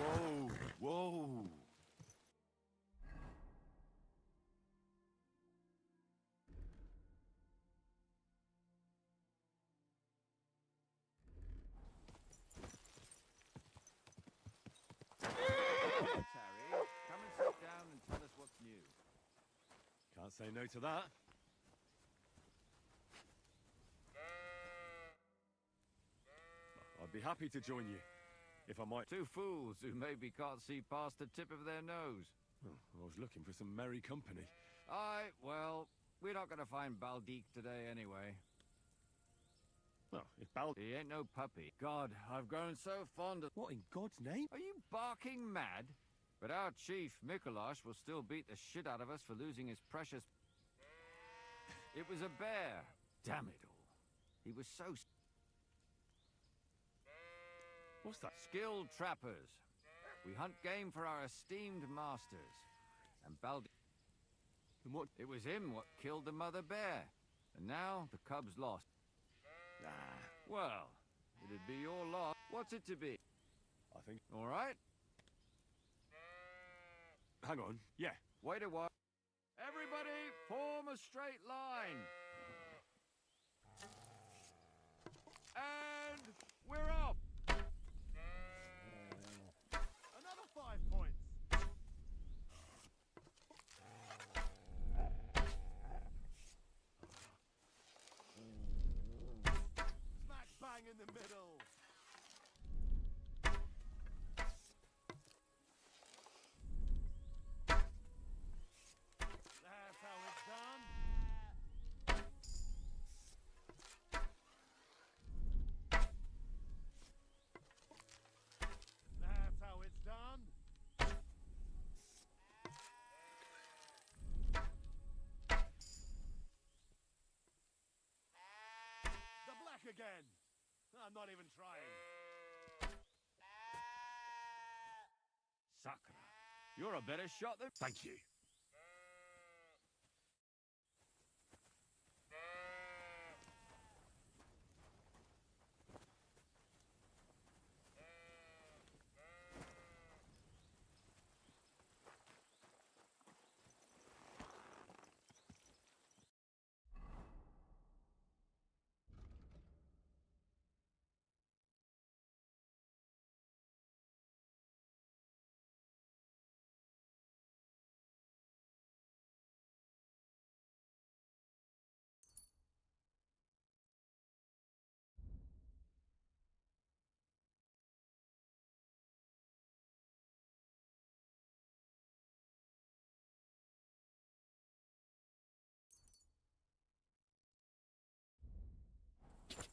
Whoa, whoa. Terry, come and sit down and tell us what's new. Can't say no to that. I'd be happy to join you, if I might. Two fools who maybe can't see past the tip of their nose. Oh, I was looking for some merry company. Aye, well, we're not gonna find Baldeek today anyway. Well, if Bal... He ain't no puppy. God, I've grown so fond of... What in God's name? Are you barking mad? But our chief, Mikolash, will still beat the shit out of us for losing his precious... It was a bear. Damn it all. He was so... What's that? Skilled trappers. We hunt game for our esteemed masters. And Baldeek... And what? It was him what killed the mother bear. And now the cub's lost. Ah, Well, it'd be your loss. What's it to be? I think... All right? Hang on. Yeah. Wait a while. Everybody, form a straight line. And we're off. Another 5 points. Smack bang in the middle. That's how it's done. That's how it's done. The black again. I'm not even trying. Sakura, you're a better shot than... Thank you.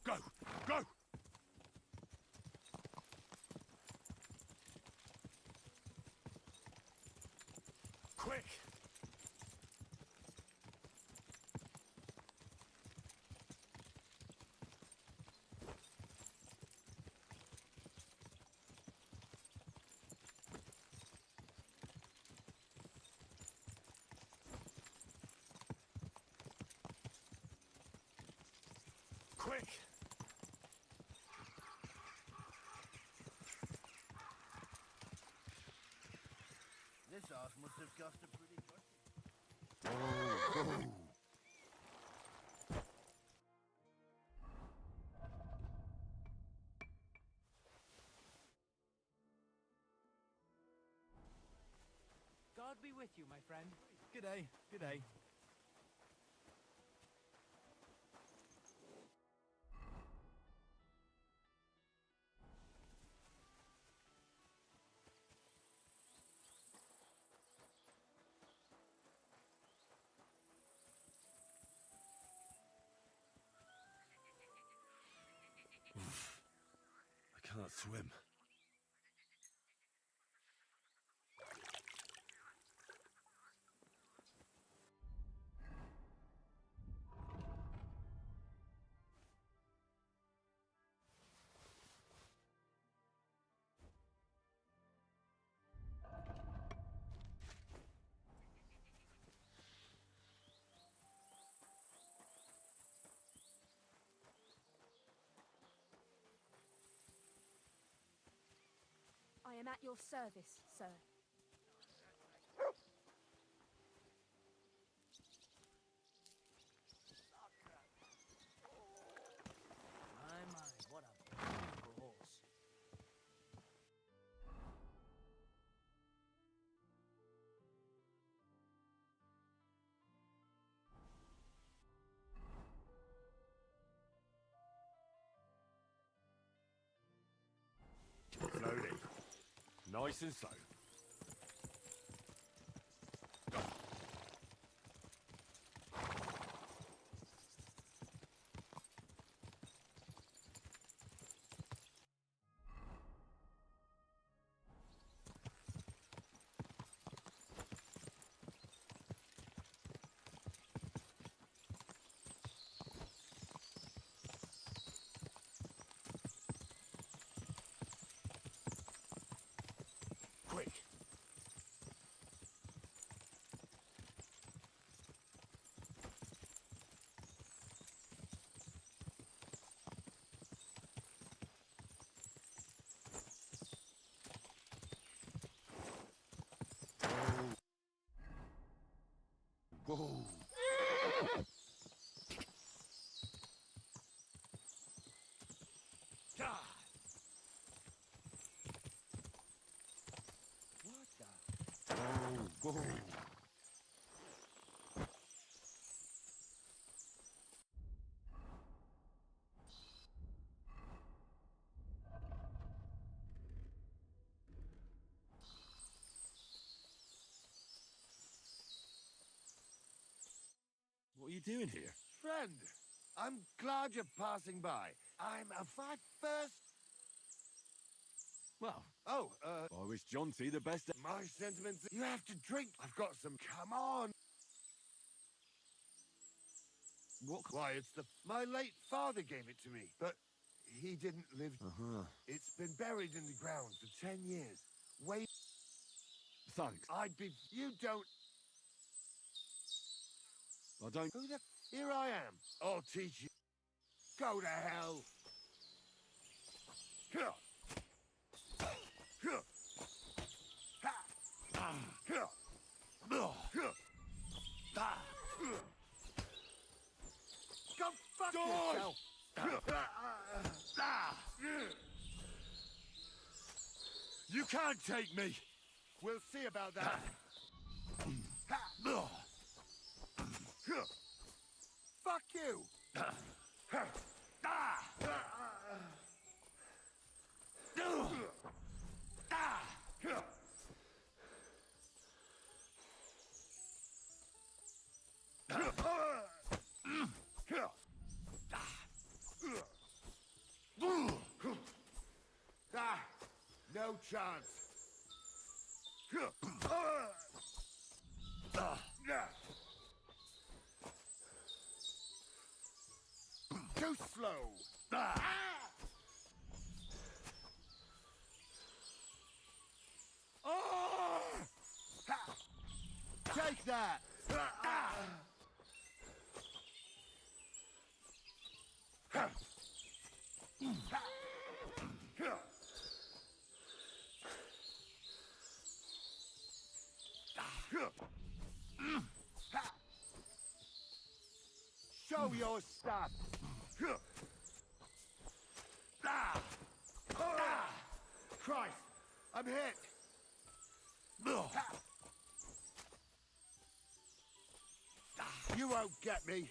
Go! Go! Quick! Quick! This ass must have cost a pretty good. God be with you, my friend. Good day, good day. I cannot swim. am at your service, sir. My, what a beautiful horse. Slowly. Nice and slow. Quick. Whoa. God. What the? Whoa. What are you doing here? Friend, I'm glad you're passing by. I'm a fight first. Well, Oh, I wish Jonty the best. my sentiments. You have to drink. I've got some. Come on. What? Why, it's my late father gave it to me, but he didn't live. It's been buried in the ground for 10 years. Wait, Thanks. You don't. I don't. Who the? Here I am. I'll teach you. Go to hell. Here. Here. Ha. Here. Here. Ah. Go fuck yourself. You can't take me. We'll see about that. Fuck you. No chance. Too slow. Take that. Show your stuff. Christ, I'm hit. You won't get me.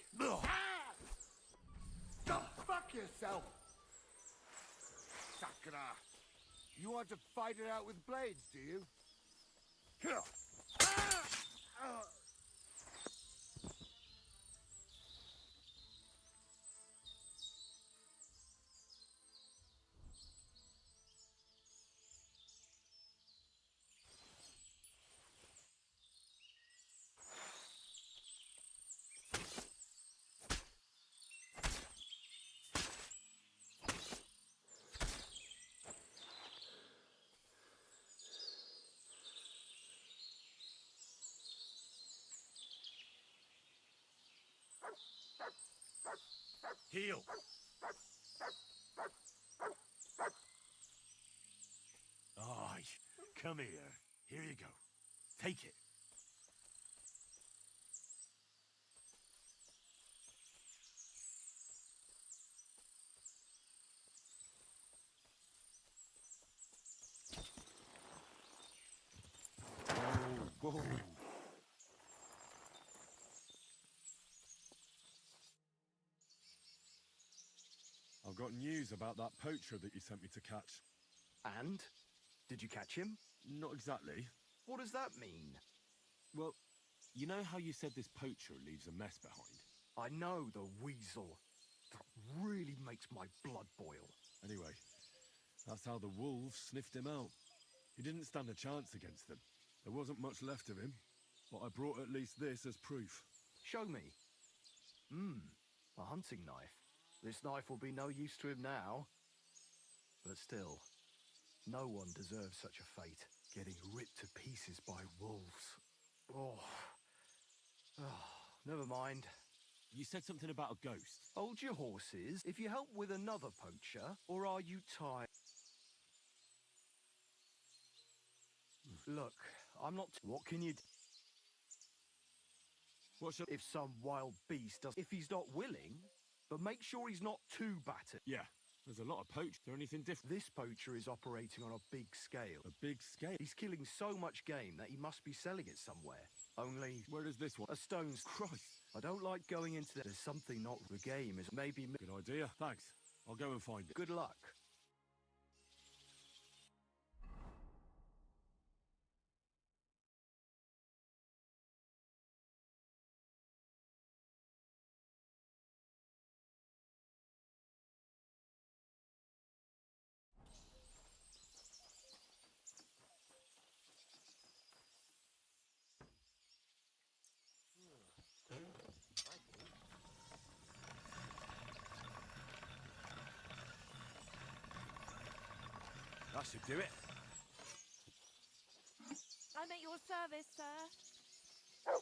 Fuck yourself. Sakura. You want to fight it out with blades, do you? Heal. Aye. Come here. Here you go. Take it. Whoa. I've got news about that poacher that you sent me to catch. And? Did you catch him? Not exactly. What does that mean? Well, you know how you said this poacher leaves a mess behind? I know, the weasel. That really makes my blood boil. Anyway, that's how the wolves sniffed him out. He didn't stand a chance against them. There wasn't much left of him, but I brought at least this as proof. Show me. A hunting knife. This knife will be no use to him now. But still, no one deserves such a fate. Getting ripped to pieces by wolves. Oh, never mind. You said something about a ghost. Hold your horses. If you help with another poacher, or are you tired? Look, I'm not... What can you do? What shall... If some wild beast does... If he's not willing, but make sure he's not too battered. Yeah, there's a lot of poach. Is there anything different? This poacher is operating on a big scale. A big scale? He's killing so much game that he must be selling it somewhere. Only... Where is this one? A stone's... Christ. I don't like going into that. There's something not the game is maybe... Good idea. Thanks. I'll go and find it. Good luck. That should do it. I'm at your service, sir.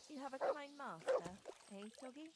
You have a kind master, eh, doggy?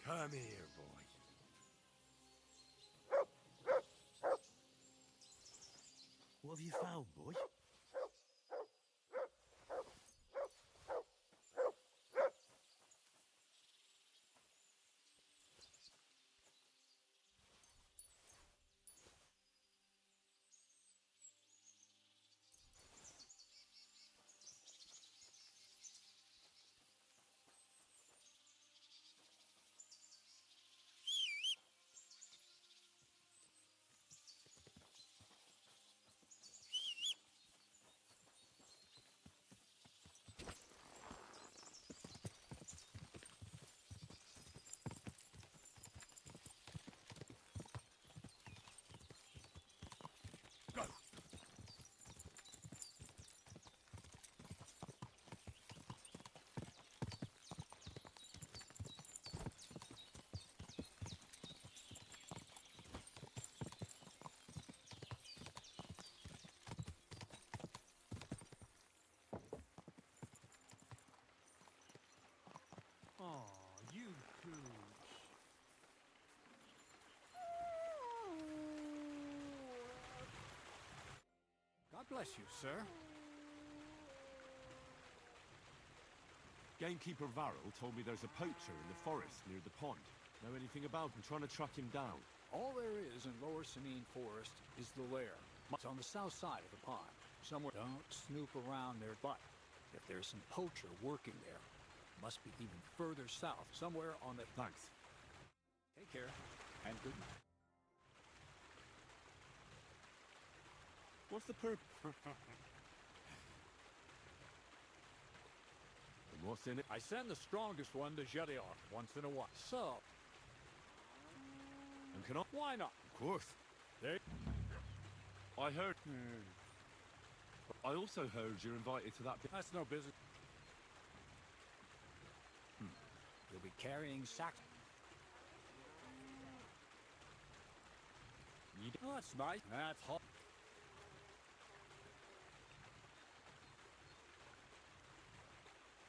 Come here, boy. What have you found, boy? God bless you, sir. Gamekeeper Varrel told me there's a poacher in the forest near the pond. Know anything about him? Trying to track him down. All there is in Lower Sinine Forest is the lair. It's on the south side of the pond. Somewhere. Don't snoop around there, but if there's some poacher working there, must be even further south, somewhere on the... Thanks. Take care, and good night. What's the purpose? And what's in it? I send the strongest one to Jedioth once in a while. So, And can I? why not? Of course. There. I heard. I also heard you're invited to that. That's no business. You'll be carrying sacks. Oh, that's nice. That's hot.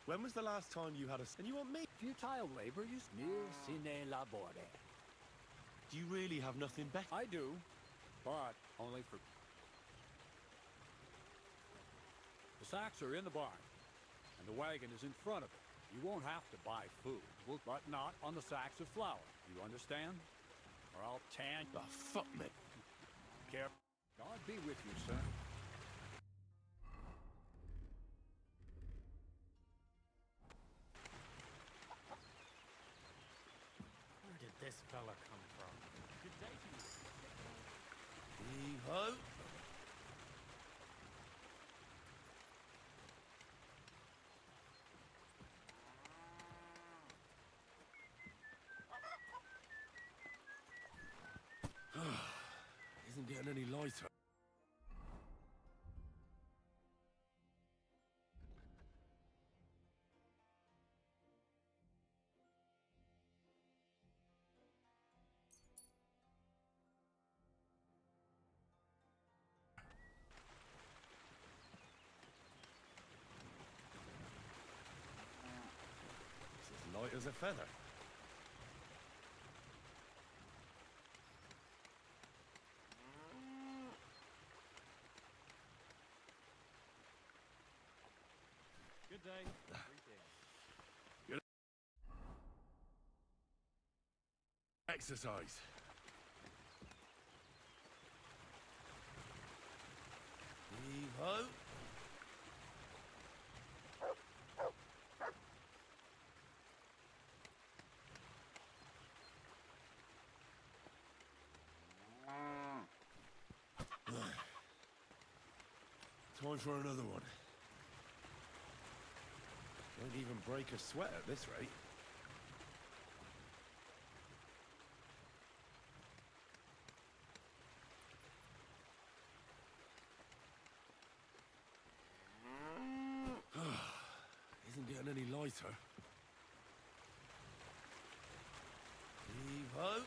When was the last time you had a? And you want me? Futile labor, you nil sine labore. Do you really have nothing better? I do, but only for... The sacks are in the barn, and the wagon is in front of it. You won't have to buy food, but not on the sacks of flour. You understand? Or I'll tan... Oh, fuck me. Care. God be with you, sir. Where did this fella come from? Good day to you. Heave-ho! Isn't getting any lighter. It's as light as a feather. Good day. Greetings. Exercise. Heave-ho! Time for another one. Won't even break a sweat at this rate. Isn't getting any lighter. Heave-ho!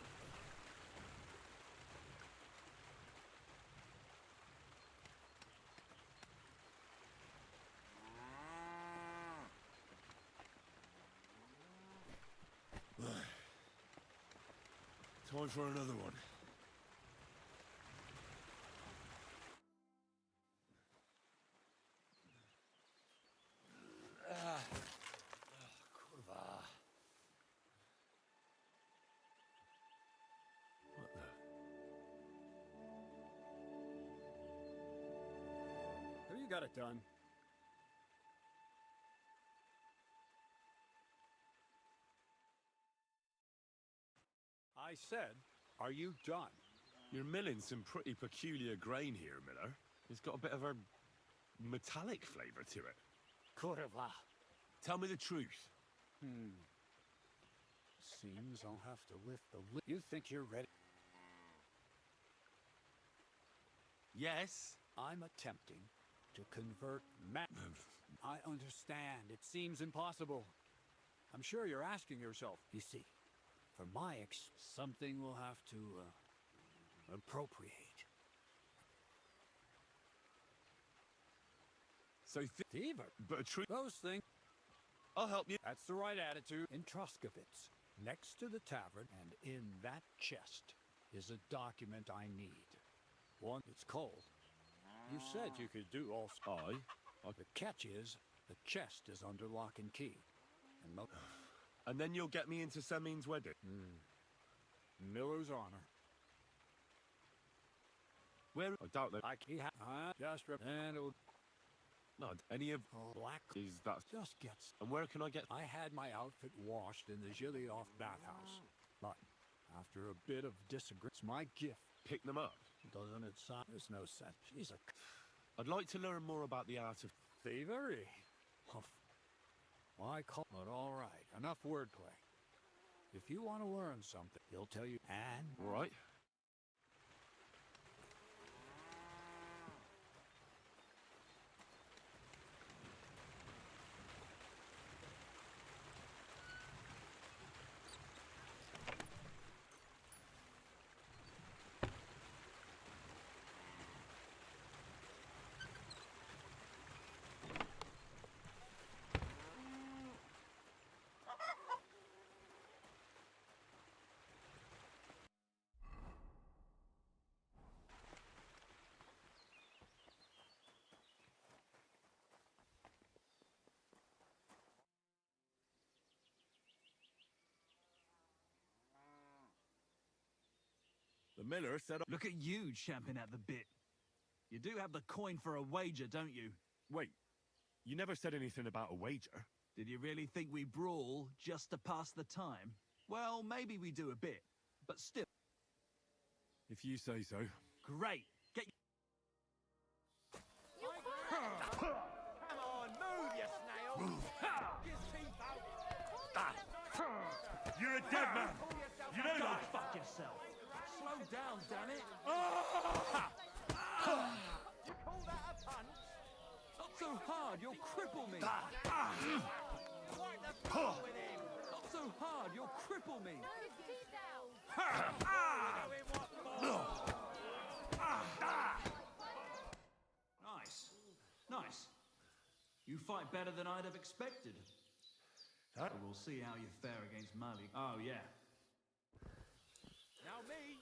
Time for another one. Kurwa. What the? So you got it done. I said, are you done? You're milling some pretty peculiar grain here, Miller. It's got a bit of a metallic flavour to it. Kurwa. Tell me the truth. Seems I'll have to lift the lid. You think you're ready? Yes. I'm attempting to convert I understand. It seems impossible. I'm sure you're asking yourself. You see, for my something will have to appropriate. So Fever. but a truth. Those things. I'll help you. That's the right attitude. In Truskovitz, Next to the tavern, and in that chest, is a document I need. One, it's cold. You said you could do all... The catch is, the chest is under lock and key. And And then you'll get me into Semin's wedding. Miller's honor. Where? I doubt that. Just and it'll... No, any of black is that. just gets... And where can I get? I had my outfit washed in the Gilioff bathhouse. But after a bit of disagreement, it's my gift. Pick them up. Doesn't it sound? There's no sense. She's a... I'd like to learn more about the art of thievery. Why call... But all right, enough wordplay. If you want to learn something, he'll tell you. And... All right. The miller said... Look at you champing at the bit. You do have the coin for a wager, don't you? Wait, you never said anything about a wager. Did you really think we brawl just to pass the time? Well, maybe we do a bit, but still. If you say so. Great. Get... Come on, move, you snail! His teeth out! You're a dead man! You know Go that! fuck yourself! Slow down, damn it! You call that a punch? Not so hard, you'll cripple me! Wipe the floor with him! Not so hard, you'll cripple me! His teeth out. Doing what for? Nice. Nice. You fight better than I'd have expected. Huh? We'll see how you fare against Malik. Oh, yeah. Now me!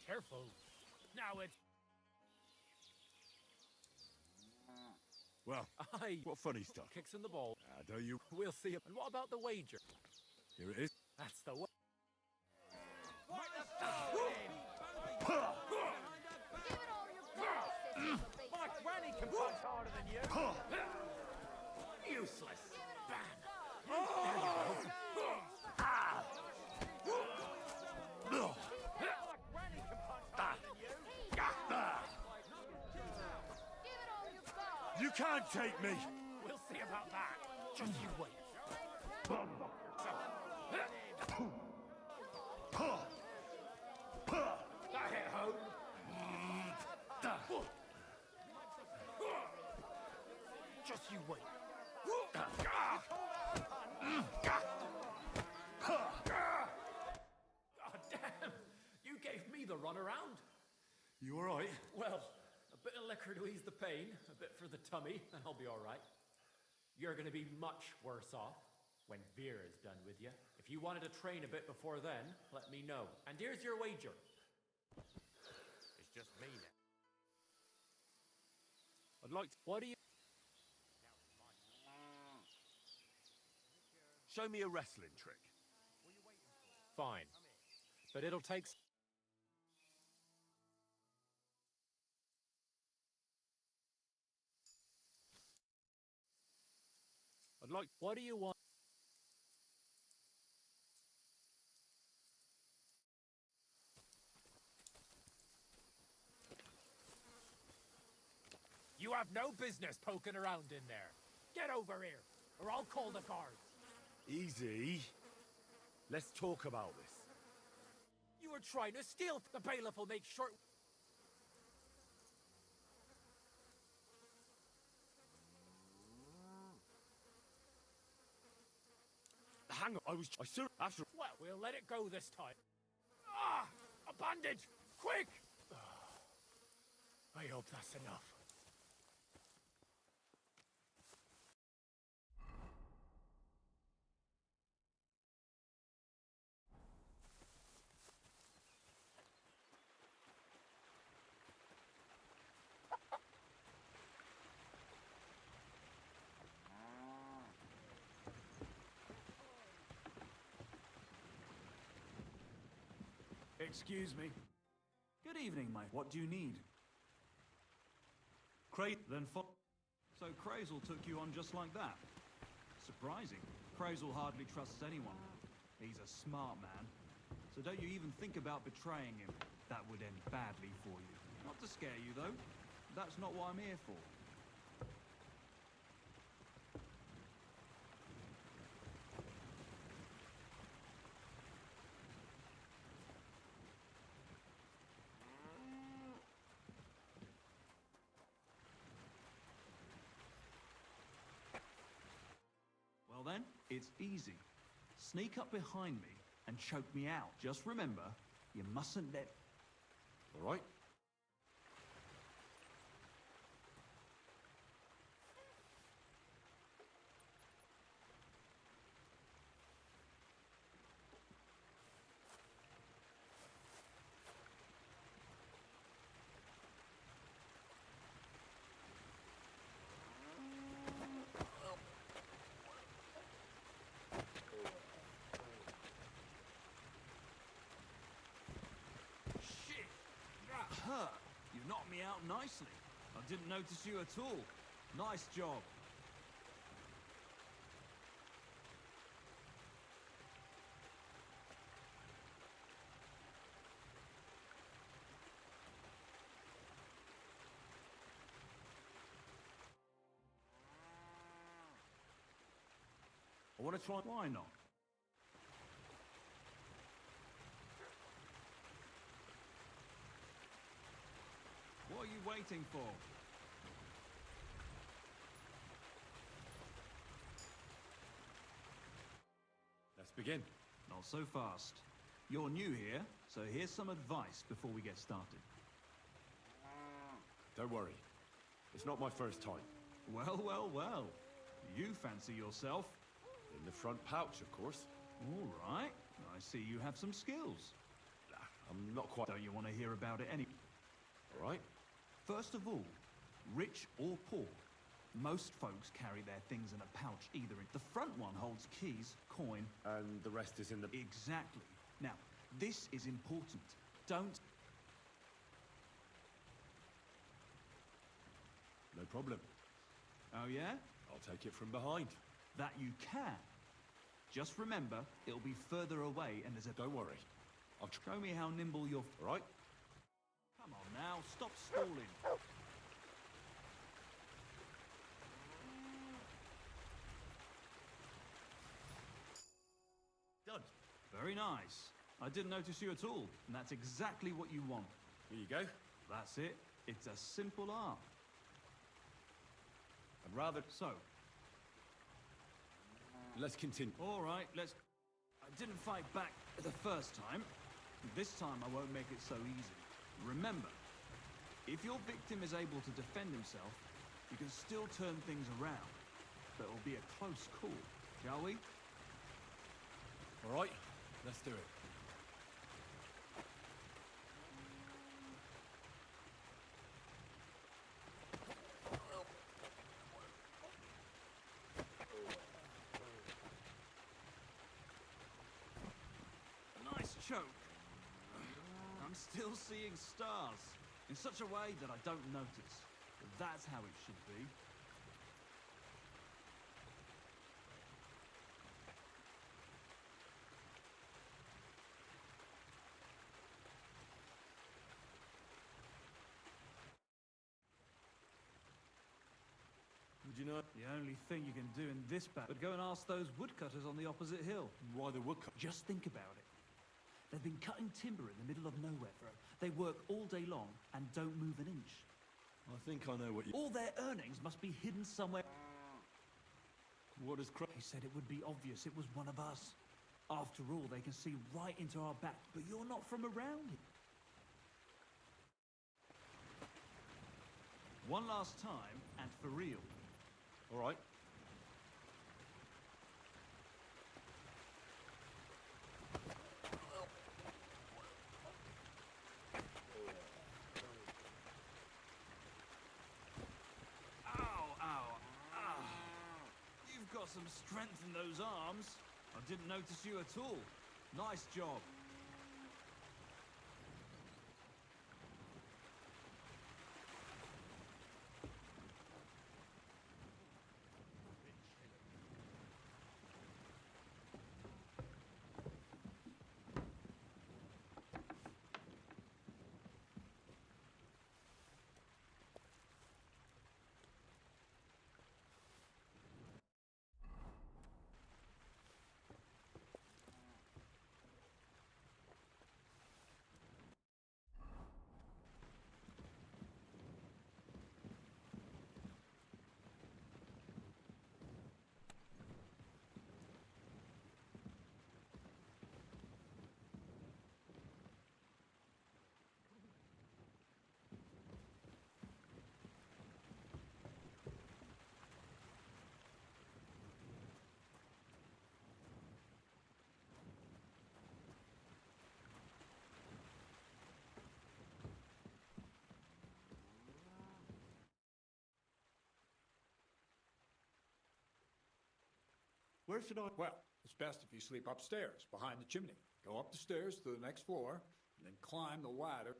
Careful. Now it's... Well, Aye. what funny stuff. Kicks in the ball. Do you? We'll see. And what about the wager? Here it is. That's the way. Wipe the floor with him! Give it all you've got, Sithis, for being My granny can punch harder than you! Useless. My granny can punch harder than you! Give it all you've got. You can't take me! We'll see about that. Just you wait. That hit home. Just you wait. Oh, damn. You gave me the runaround. You alright? Well, a bit of liquor to ease the pain, a bit for the tummy, and I'll be all right. You're going to be much worse off when Vera's done with you. If you wanted to train a bit before then, let me know. And here's your wager. It's just me now. I'd like to... What do you... Show me a wrestling trick. Fine. But it'll take... I'd like... What do you want? You have no business poking around in there. Get over here, or I'll call the guards. Easy. Let's talk about this. You were trying to steal. The bailiff will make short... Hang on, I saw... After... Well, we'll let it go this time. Ah! A bandage! Quick! I hope that's enough. Excuse me. Good evening, mate. What do you need? Then so Crazel took you on just like that? Surprising. Crazel hardly trusts anyone. He's a smart man. So don't you even think about betraying him. That would end badly for you. Not to scare you, though. That's not what I'm here for. Well then, it's easy. Sneak up behind me and choke me out. Just remember, you mustn't let... All right? Shit! That hurt! You knocked me out nicely. I didn't notice you at all. Nice job. I want to try... Why not? What are you waiting for? Let's begin. Not so fast. You're new here, so here's some advice before we get started. Don't worry. It's not my first time. Well, well, well. You fancy yourself. In the front pouch, of course. All right. I see you have some skills. I'm not quite... Don't you want to hear about it any... All right? First of all, rich or poor, most folks carry their things in a pouch, either in... The front one holds keys, coin... And the rest is in the... Exactly. Now, this is important. Don't... No problem. Oh, yeah? I'll take it from behind. That you can. Just remember, it'll be further away and there's a... Don't worry. I'll Show me how nimble you're... All right? Come on now, stop stalling. Done. Very nice. I didn't notice you at all, and that's exactly what you want. Here you go. That's it. It's a simple art. I'd rather... So, Let's continue. all right, let's... I didn't fight back the first time. This time I won't make it so easy. Remember, if your victim is able to defend himself, you can still turn things around. But it'll be a close call, shall we? All right? Let's do it. Nice choke. I'm still seeing stars. In such a way that I don't notice. But that's how it should be. Would you know... The only thing you can do in this battle, but go and ask those woodcutters on the opposite hill. Why the woodcut? Just think about it. They've been cutting timber in the middle of nowhere. They work all day long and don't move an inch. I think I know what you... All their earnings must be hidden somewhere. What is... He said it would be obvious it was one of us. After all, they can see right into our back, but you're not from around here. One last time, and for real. All right. You've got some strength in those arms. I didn't notice you at all. Nice job. Where should I? Well, it's best if you sleep upstairs, behind the chimney. Go up the stairs to the next floor, and then climb the ladder.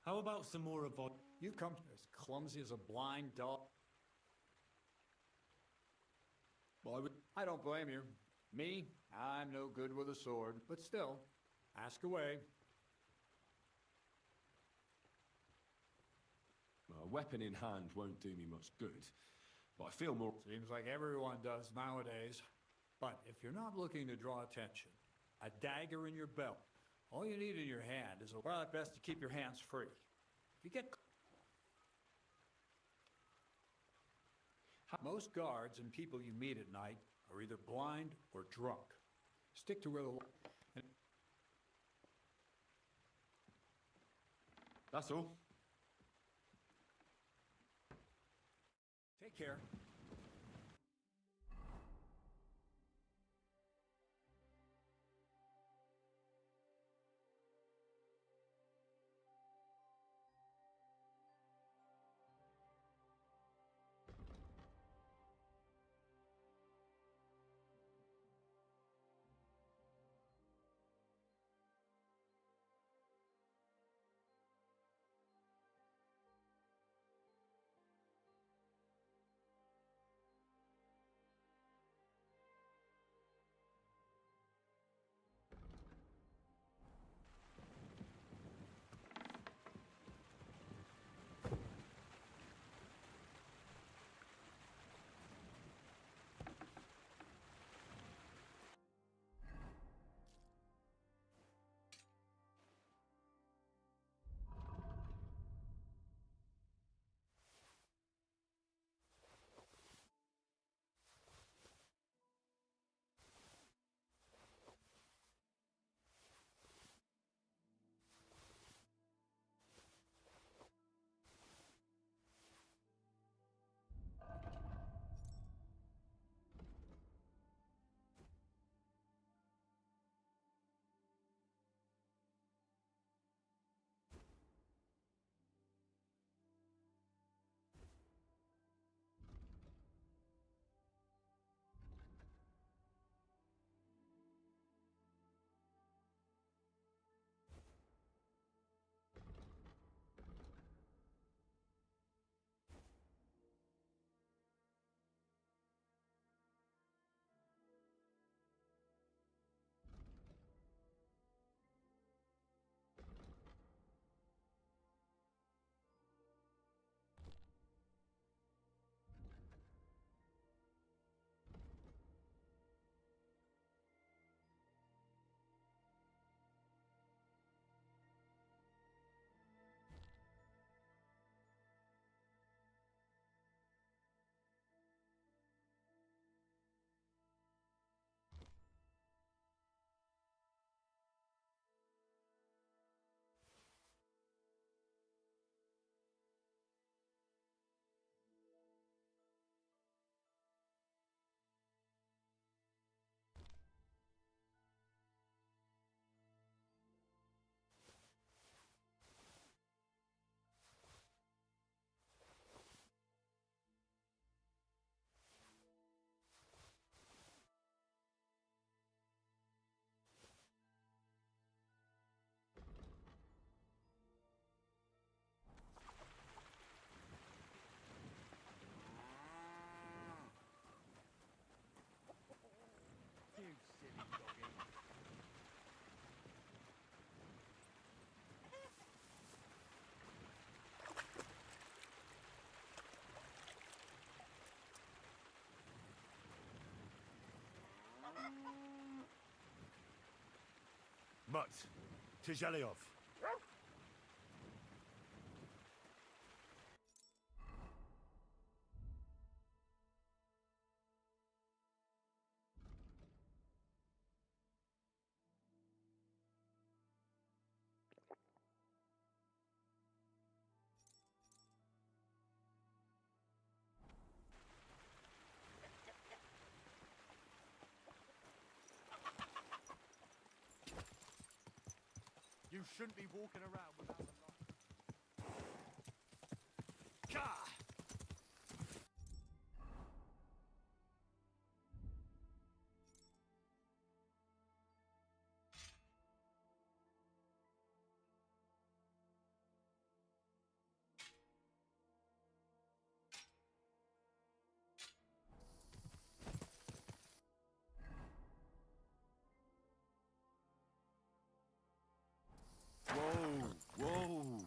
How about some more advice? You come as clumsy as a blind dog. Well, I don't blame you. Me, I'm no good with a sword, but still, ask away. A weapon in hand won't do me much good, but I feel more... Seems like everyone does nowadays. But if you're not looking to draw attention, a dagger in your belt, all you need in your hand is a... Well, it's best to keep your hands free. If you get... Most guards and people you meet at night are either blind or drunk. Stick to where the... That's all. Take care. Mutt, Tijaliov. You shouldn't be walking around without a light. Whoa, whoa.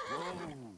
Whoa, whoa.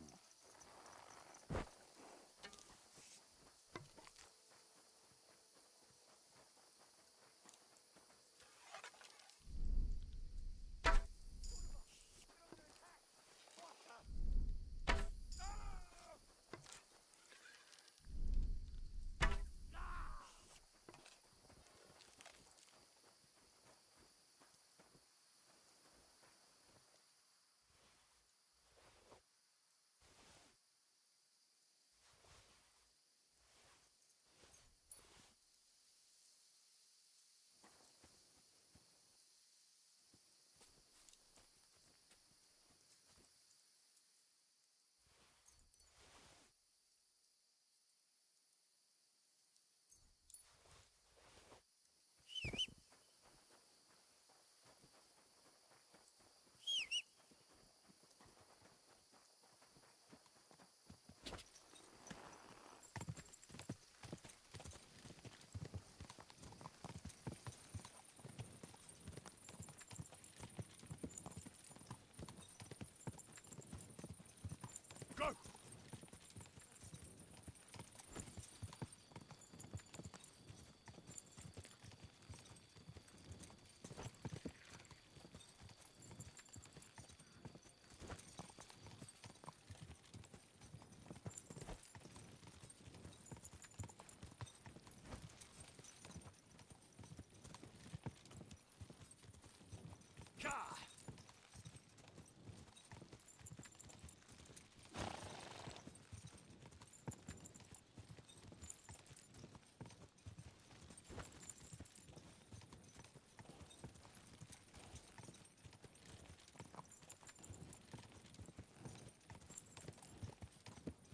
Go!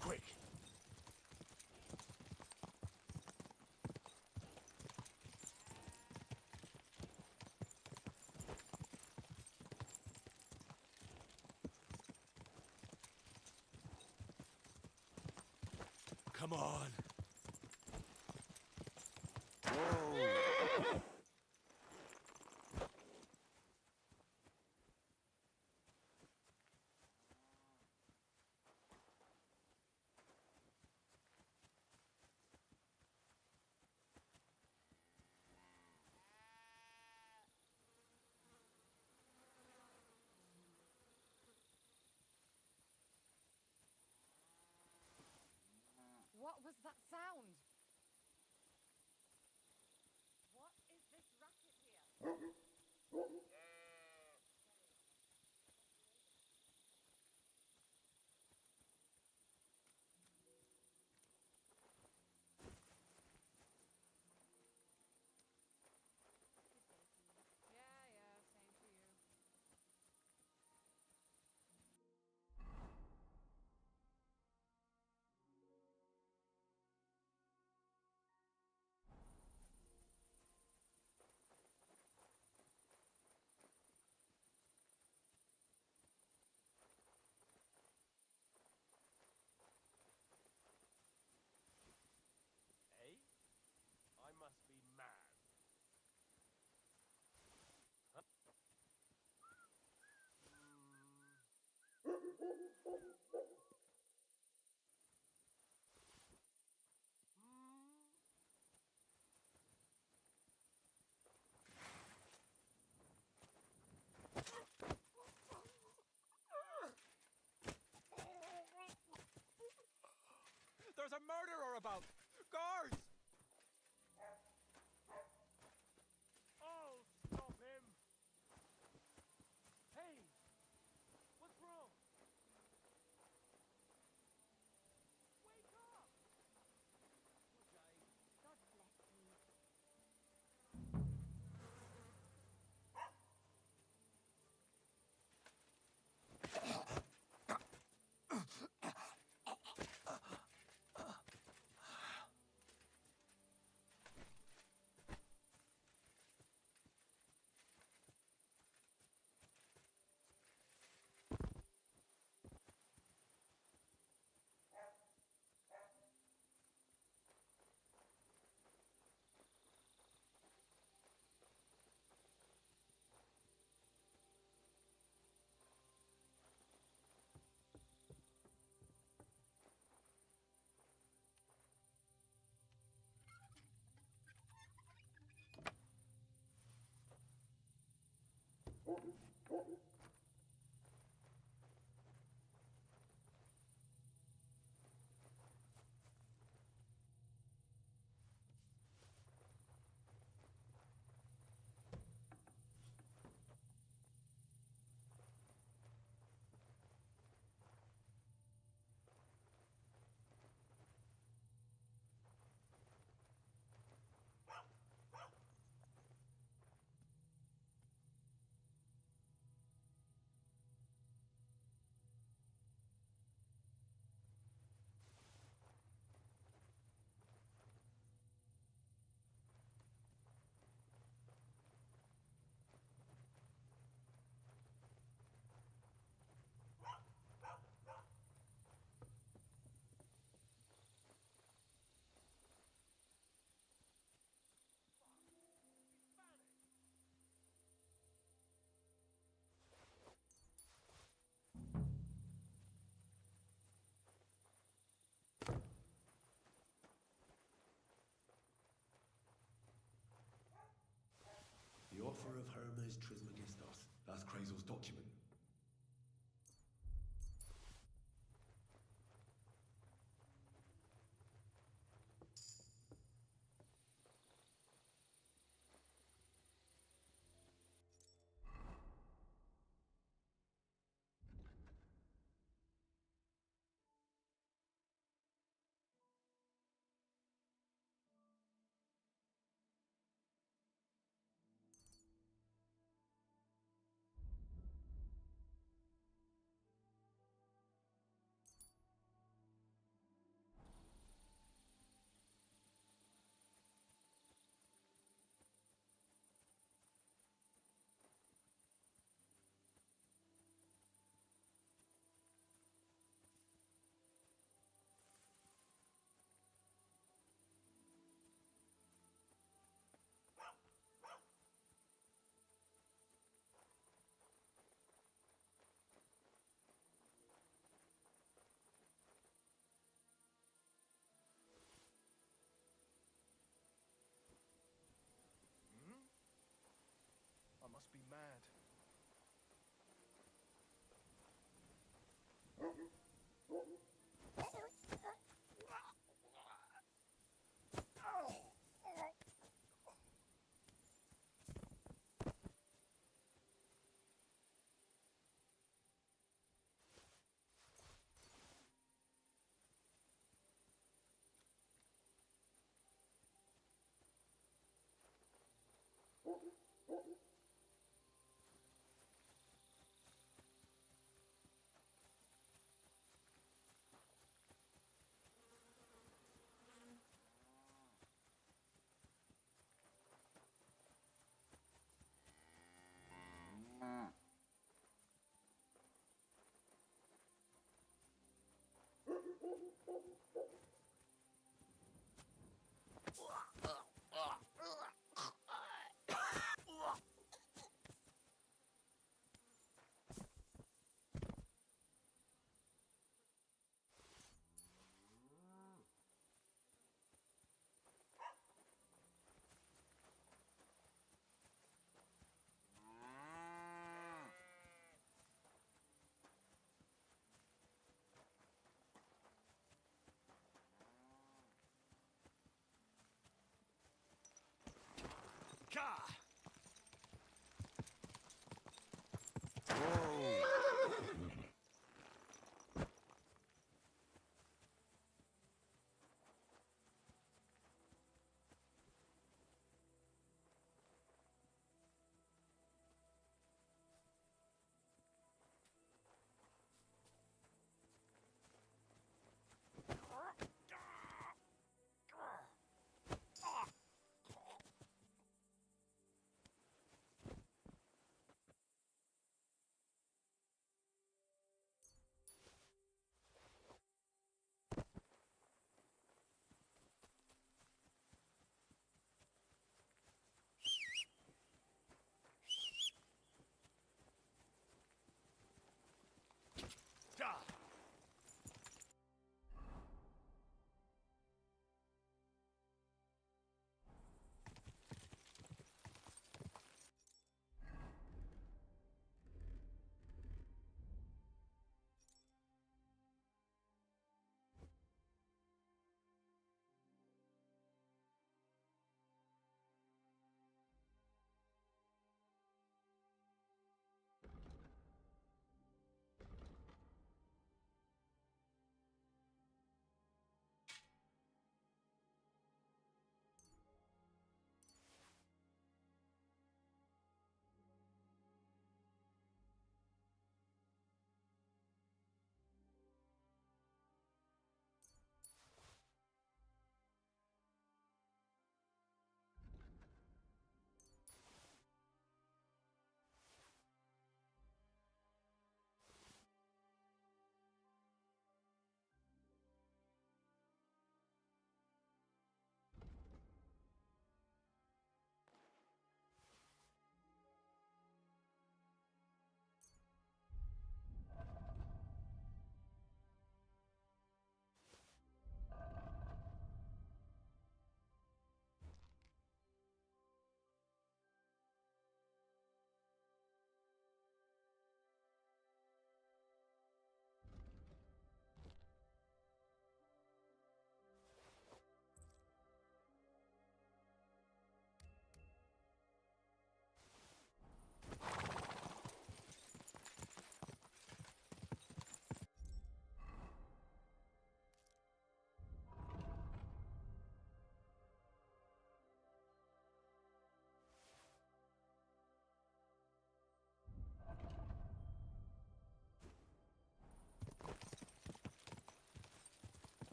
Quick! Come on! Whoa! What was that sound? What is this racket here? Yeah, yeah, same to you. Eh? I must be mad. There's a murderer about! Guards! Oh, stop him! Hey,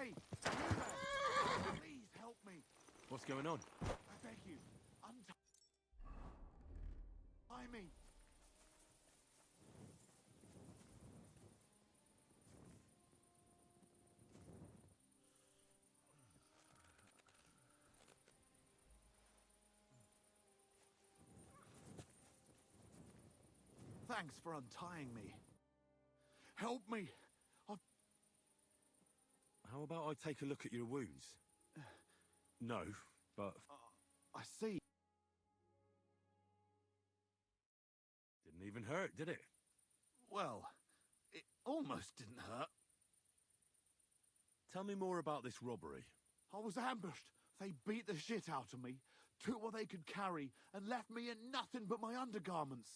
Hey, you there! Please help me. What's going on? I beg you, untie me. Thanks for untying me. Help me. How about I take a look at your wounds? No, but... I see. Didn't even hurt, did it? Well, it almost didn't hurt. Tell me more about this robbery. I was ambushed. They beat the shit out of me, took what they could carry, and left me in nothing but my undergarments.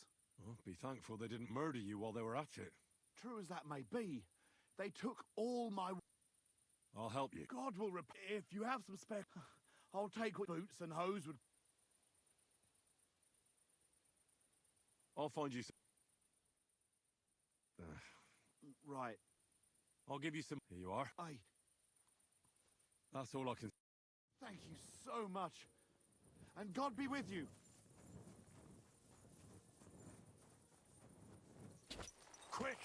Well, be thankful they didn't murder you while they were at it. True as that may be, they took all my... I'll help you. God will repay. If you have some spare... I'll take what boots and hose would... I'll find you some... Right. I'll give you some... Here you are. Aye. That's all I can... Thank you so much. And God be with you. Quick!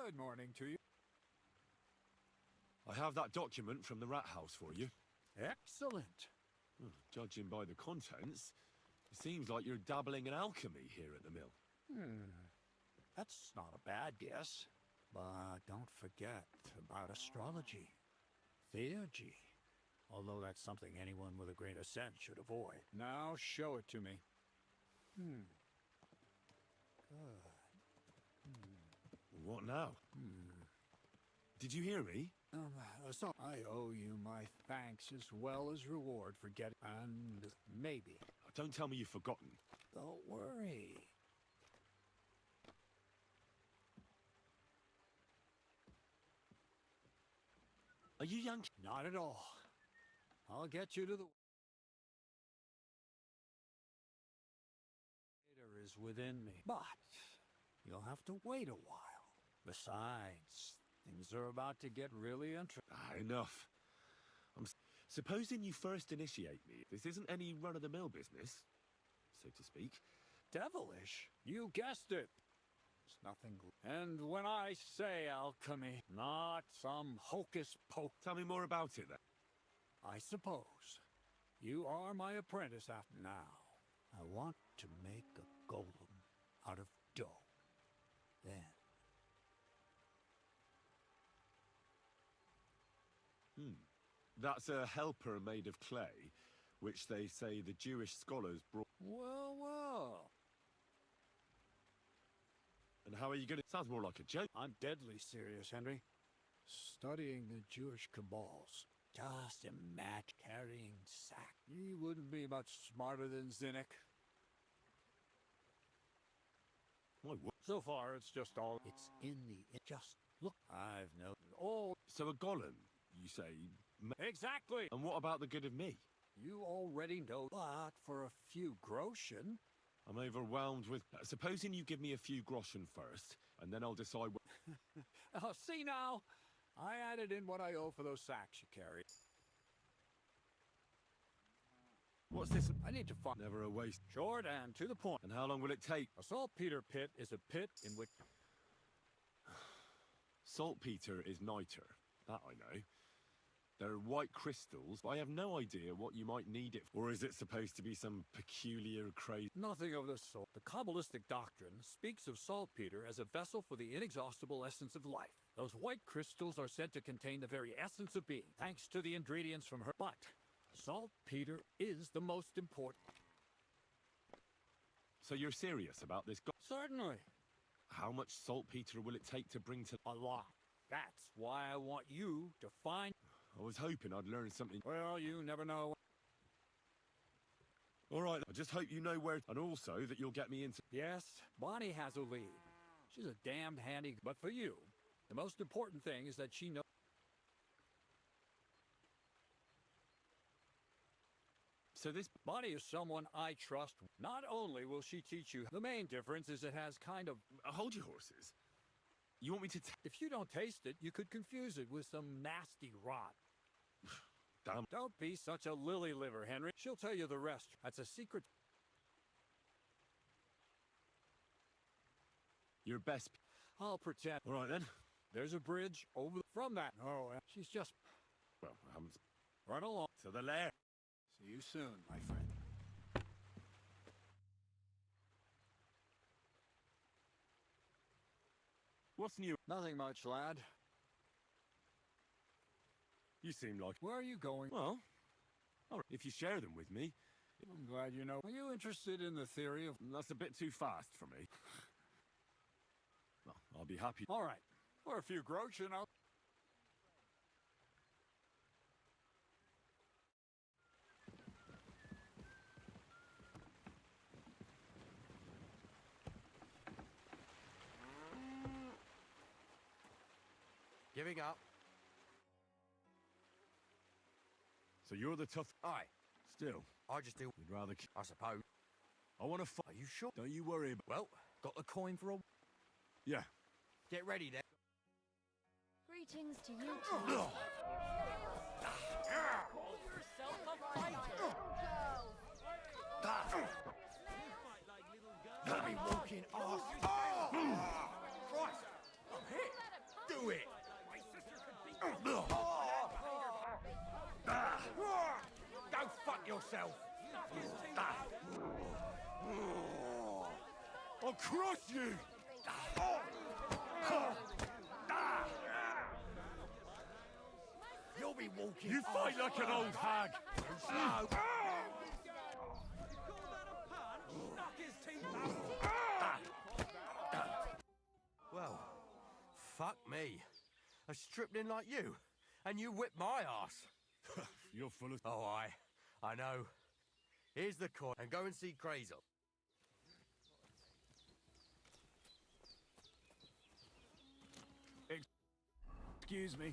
Good morning to you. I have that document from the rat house for you. Excellent. Well, judging by the contents, it seems like you're dabbling in alchemy here at the mill. That's not a bad guess. But don't forget about astrology. Theurgy. Although that's something anyone with a grain of sense should avoid. Now show it to me. Good. What now? Did you hear me? So I owe you my thanks as well as reward for getting... And maybe. Don't tell me you've forgotten. Don't worry. Are you young? Not at all. I'll get you to the... Is within me. But you'll have to wait a while. Besides, things are about to get really interesting. Enough. Supposing you first initiate me. This isn't any run-of-the-mill business, so to speak. Devilish? You guessed it. It's nothing. And when I say alchemy, not some hocus pocus. Tell me more about it then. I suppose. You are my apprentice after now. I want to make a golem out of dough. Then. That's a helper made of clay, which they say the Jewish scholars brought. Well, well. And how are you going to... Sounds more like a joke. I'm deadly serious, Henry. Studying the Jewish cabals. Just imagine carrying sack. He wouldn't be much smarter than Zinnik. My what? So far, it's just all... It's in the... Just look. I've no... Oh... So a golem, you say... Exactly! And what about the good of me? You already know, but for a few groschen... I'm overwhelmed with... Supposing you give me a few groschen first, and then I'll decide what... Oh, see now? I added in what I owe for those sacks you carried. What's this? I need to find... Never a waste. Short and to the point. And how long will it take? A saltpeter pit is a pit in which... Saltpeter is niter. That I know. They're white crystals, but I have no idea what you might need it for. Or is it supposed to be some peculiar crazy... Nothing of the sort. The Kabbalistic doctrine speaks of saltpeter as a vessel for the inexhaustible essence of life. Those white crystals are said to contain the very essence of being, thanks to the ingredients from her... But saltpeter is the most important. So you're serious about this? Certainly. How much saltpeter will it take to bring to... A lot. That's why I want you to find... I was hoping I'd learn something. Well, you never know. All right, I just hope you know where... And also that you'll get me into... Yes, Bonnie has a lead. She's a damned handy... But for you, the most important thing is that she knows... So this... Bonnie is someone I trust. Not only will she teach you... The main difference is it has kind of... Hold your horses. You want me to... If you don't taste it, you could confuse it with some nasty rot. Damn. Don't be such a lily liver, Henry. She'll tell you the rest. That's a secret. Your best... I'll pretend. All right, then. There's a bridge over from that. Oh, she's just... Well, I haven't... Run along. To the lair. See you soon, my friend. What's new? Nothing much, lad. You seem like... Where are you going? Well, all right, if you share them with me... I'm glad you know. Are you interested in the theory of... That's a bit too fast for me. Well, I'll be happy. All right. Or a few groats, you know. Giving up. So you're the tough... Aye. Still, I just do... you'd rather... I suppose. I want to fight. Are you sure? Don't you worry about... Well, got the coin for all... Yeah. Get ready then. Greetings to you too. Call yourself a fighter! Let me walking off. Christ! I'm hit. Do it. My sister could beat Go fuck yourself. I'll crush you! You'll be walking You fight like an old hag! slow. knock his teeth out! Well, fuck me. A stripling like you, and you whip my ass. You're full of... Oh, I know. Here's the coin, and go and see Crazel. Excuse me.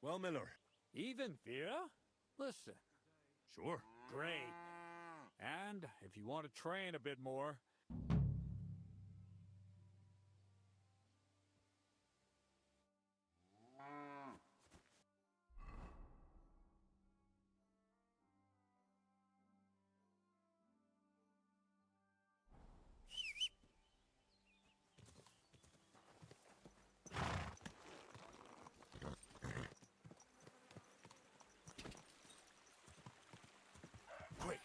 Well, Miller. Even Vera? Listen. Sure. Great. And if you want to train a bit more, Quick.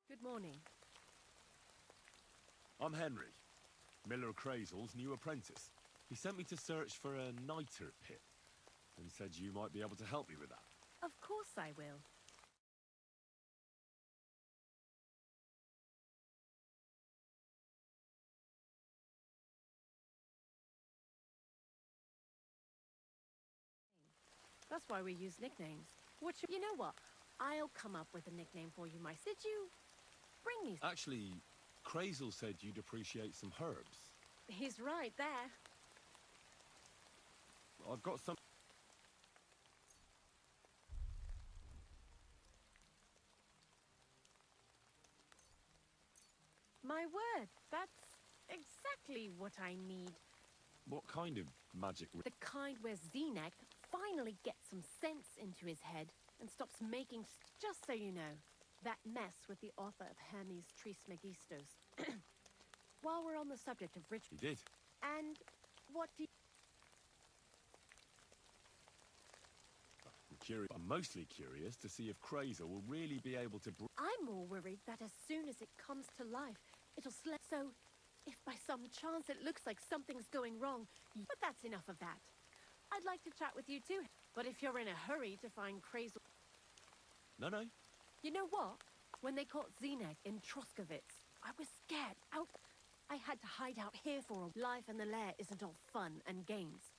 Good morning. I'm Henry, Miller Crazel's new apprentice. He sent me to search for a niter pit and said you might be able to help me with that. Of course I will. That's why we use nicknames. You know what? I'll come up with a nickname for you, Did you bring me? Actually, Crazel said you'd appreciate some herbs. He's right there. I've got some... My word, that's exactly what I need. What kind of magic... The kind where Zenek finally gets some sense into his head and stops making... Just so you know, that mess with the author of Hermes Trismegistos. While we're on the subject of ritual... He did. And what do you... I'm mostly curious to see if Crazel will really be able to... I'm more worried that as soon as it comes to life, it'll slip. So, if by some chance it looks like something's going wrong... But that's enough of that. I'd like to chat with you too. But if you're in a hurry to find Crazel... No. You know what? When they caught Zenek in Troskovitz, I was scared. I had to hide out here for a... Life in the lair isn't all fun and games.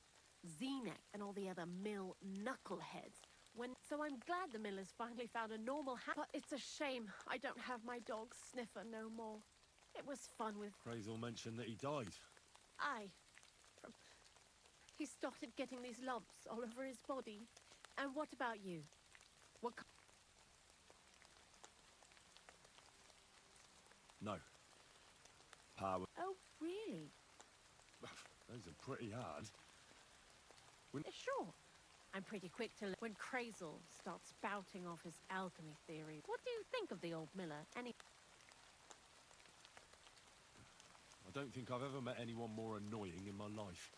Zenek and all the other mill knuckleheads. So I'm glad the millers finally found a normal But it's a shame I don't have my dog Sniffer no more. It was fun with... Crazel mentioned that he died. He started getting these lumps all over his body. And what about you? No. Power. Oh, really? Those are pretty hard. Sure. I'm pretty quick to... When Crazel starts spouting off his alchemy theory. What do you think of the old miller? I don't think I've ever met anyone more annoying in my life.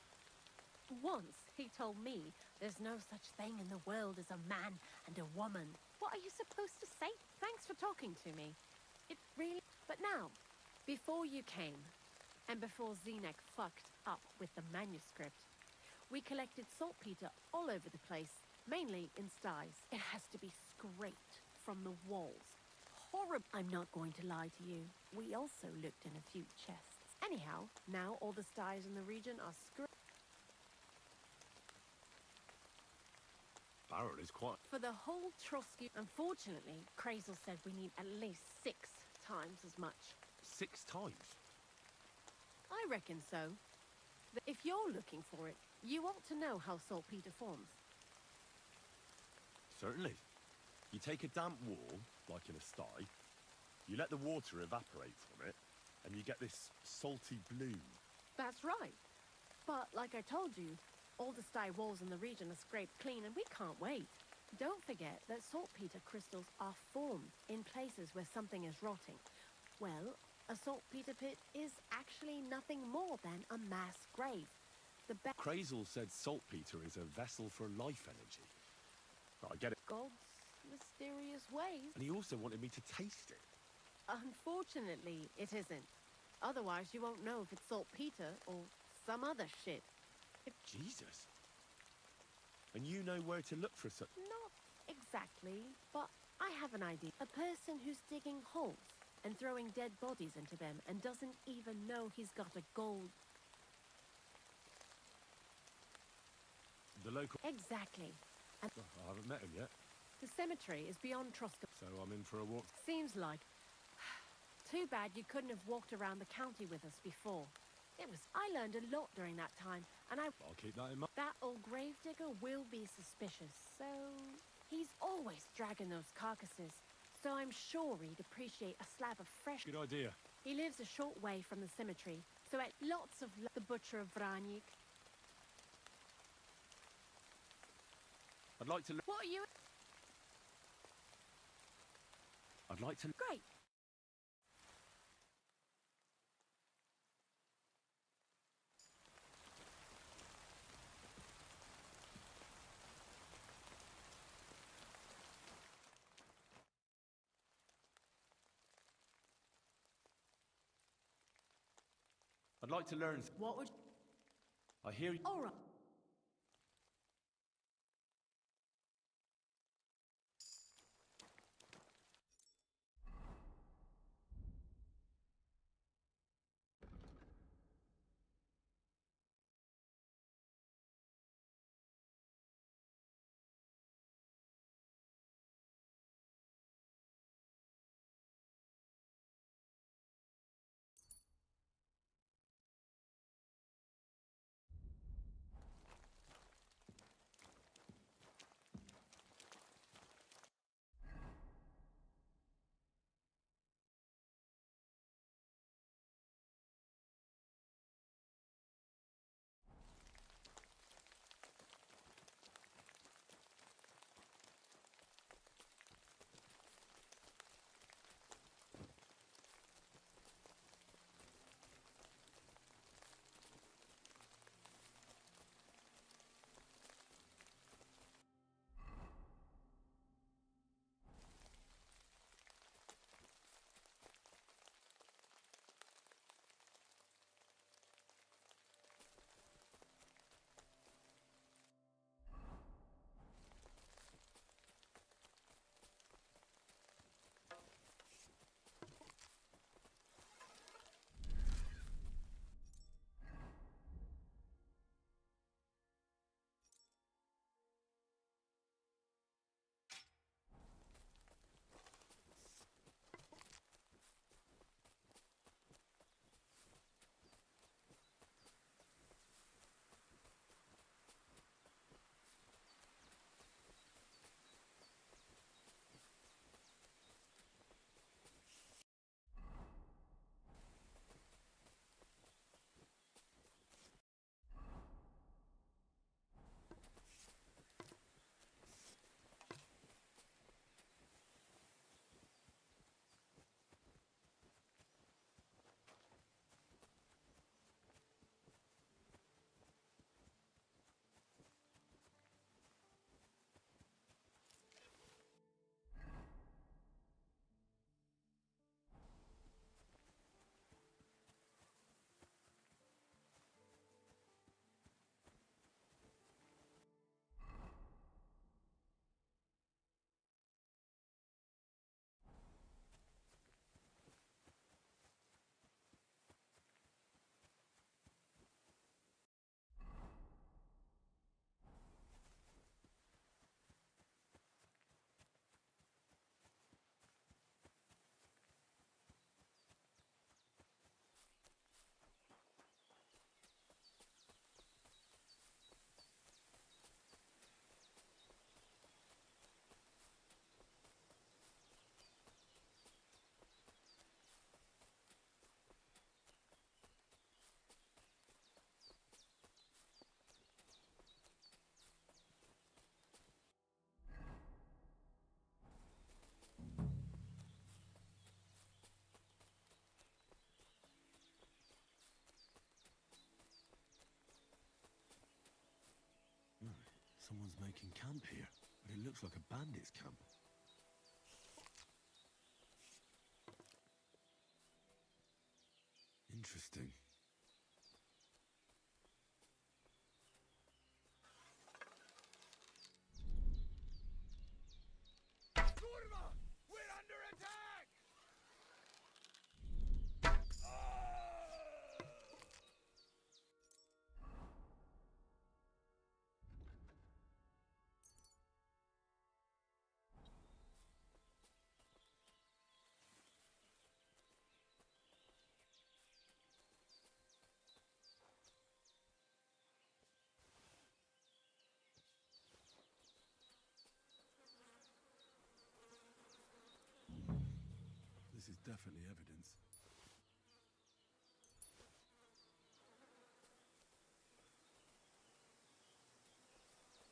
Once he told me there's no such thing in the world as a man and a woman. What are you supposed to say? Thanks for talking to me. It really... But now, before you came, and before Zenek fucked up with the manuscript, we collected saltpeter all over the place mainly in sties. It has to be scraped from the walls. Horrible. I'm not going to lie to you. We also looked in a few chests. Anyhow, now all the sties in the region are scraped. Barrel is quite... For the whole Trosky, unfortunately, Krazel said we need at least 6 times as much. 6 times? I reckon so. If you're looking for it, you ought to know how saltpeter forms. Certainly. You take a damp wall, like in a sty, you let the water evaporate from it, and you get this salty bloom. That's right. But like I told you, all the sty walls in the region are scraped clean and we can't wait. Don't forget that saltpeter crystals are formed in places where something is rotting. Well, a saltpeter pit is actually nothing more than a mass grave. Krazel said saltpeter is a vessel for life energy. I get it. God's mysterious ways. And he also wanted me to taste it. Unfortunately, it isn't. Otherwise, you won't know if it's saltpeter or some other shit. Jesus. And you know where to look for such... Not exactly, but I have an idea. A person who's digging holes and throwing dead bodies into them and doesn't even know he's got a gold... The local... Exactly. And I haven't met him yet. the cemetery is beyond Trosco. So I'm in for a walk. Seems like. Too bad you couldn't have walked around the county with us before. I learned a lot during that time, and I'll keep that in mind. That old gravedigger will be suspicious, so... He's always dragging those carcasses, so I'm sure he'd appreciate a slab of fresh... Good idea. He lives a short way from the cemetery, so at lots of the butcher of Vranyik. I'd like to... What are you... I'd like to... Great. I'd like to learn... What would... I hear... All right. Someone's making camp here, but it looks like a bandit's camp. Interesting. Kurva! We're under attack! This is definitely evidence.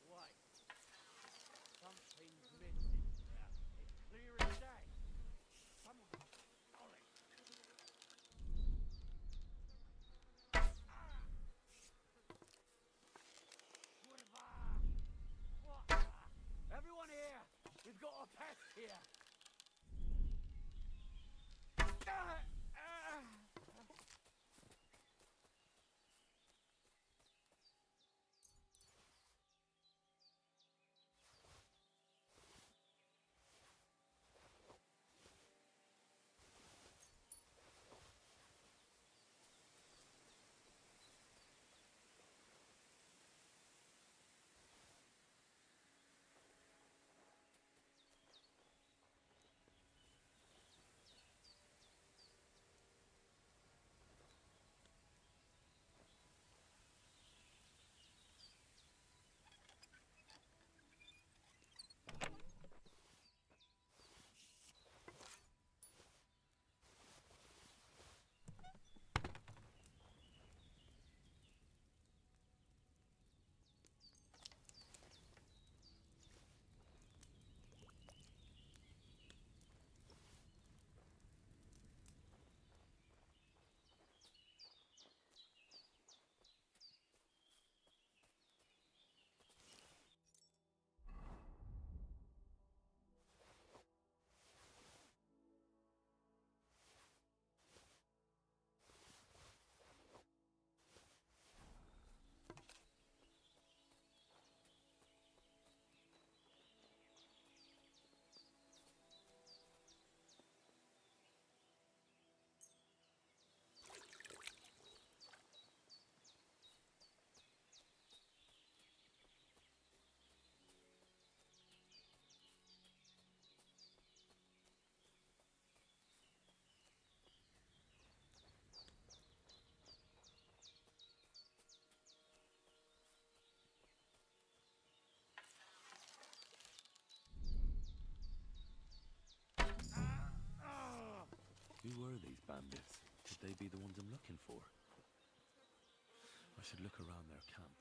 Wait. Something's missing here. It's clear as day. Someone stole it. Kurva! What? Everyone here! We've got a pest here! Who were these bandits? Could they be the ones I'm looking for? I should look around their camp.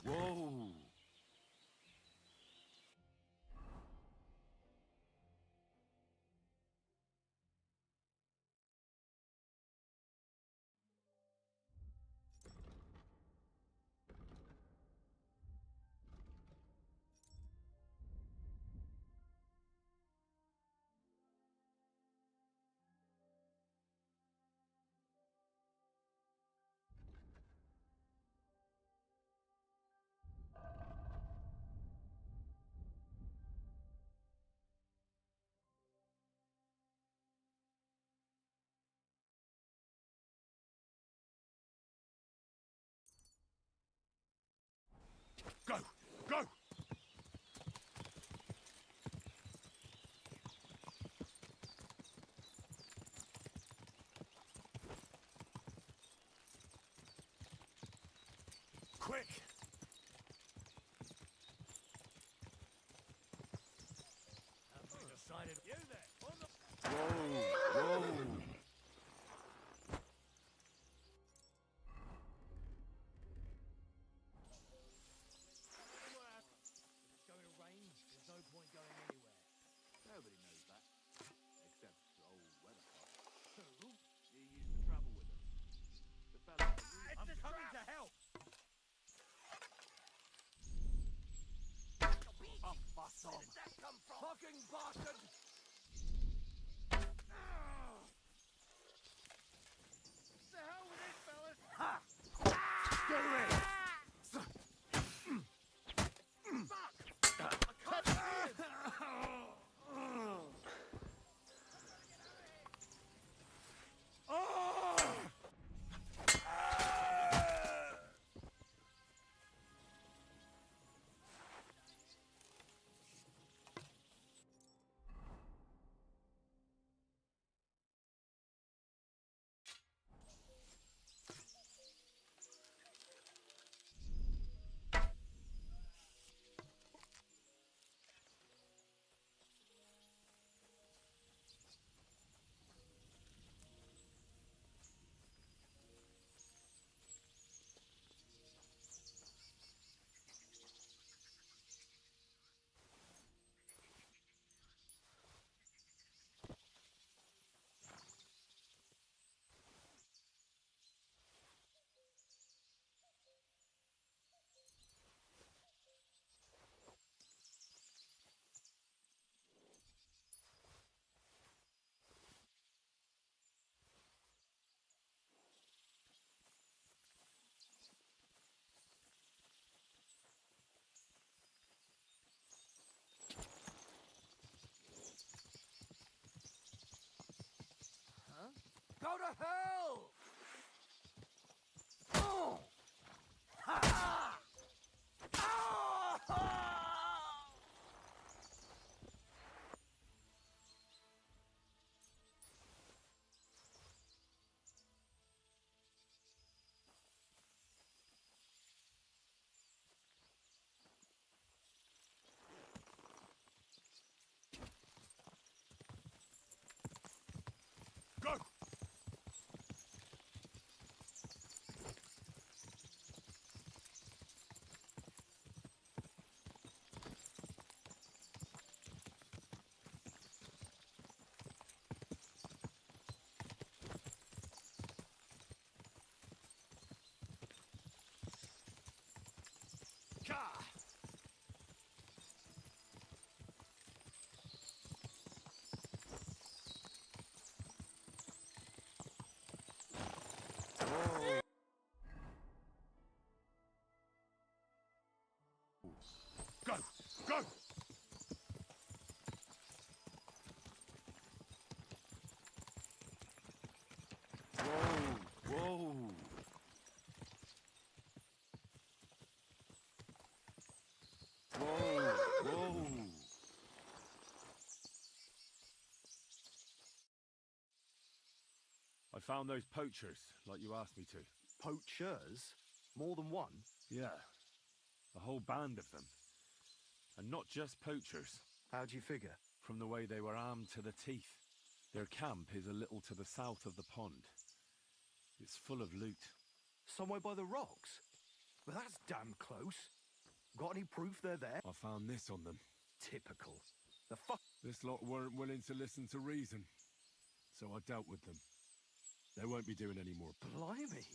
Whoa! quick! Whoa, whoa! Nobody knows that. Except old Weathercock. Who? You used to travel with them. The fella... I'm coming to help! Oh, fuck off! Fucking bastard! The hell with this, fellas! Ha! Get away! Go to hell! Go! Go! Go! Whoa, whoa. Whoa, whoa. I found those poachers, like you asked me to. Poachers? More than one? Yeah. A whole band of them. And not just poachers. How do you figure? From the way they were armed to the teeth. Their camp is a little to the south of the pond. It's full of loot. Somewhere by the rocks? Well, that's damn close. Got any proof they're there? I found this on them. Typical. The fuck? This lot weren't willing to listen to reason. So I dealt with them. They won't be doing any more. Blimey.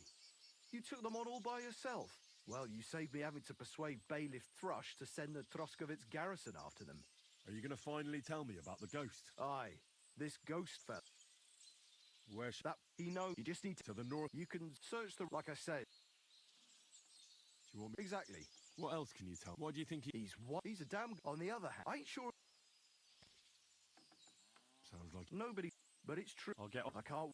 You took them on all by yourself. Well, you saved me having to persuade Bailiff Thrush to send the Troskovitz garrison after them. Are you going to finally tell me about the ghost? Aye. This ghost fella. Where That he knows. You just need to the north. You can search the... Like I said. Do you want me? Exactly. What else can you tell? Why do you think He's what? He's a damn... On the other hand, I ain't sure... Sounds like... Nobody... But it's true. I'll get on. I can't...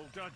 All done.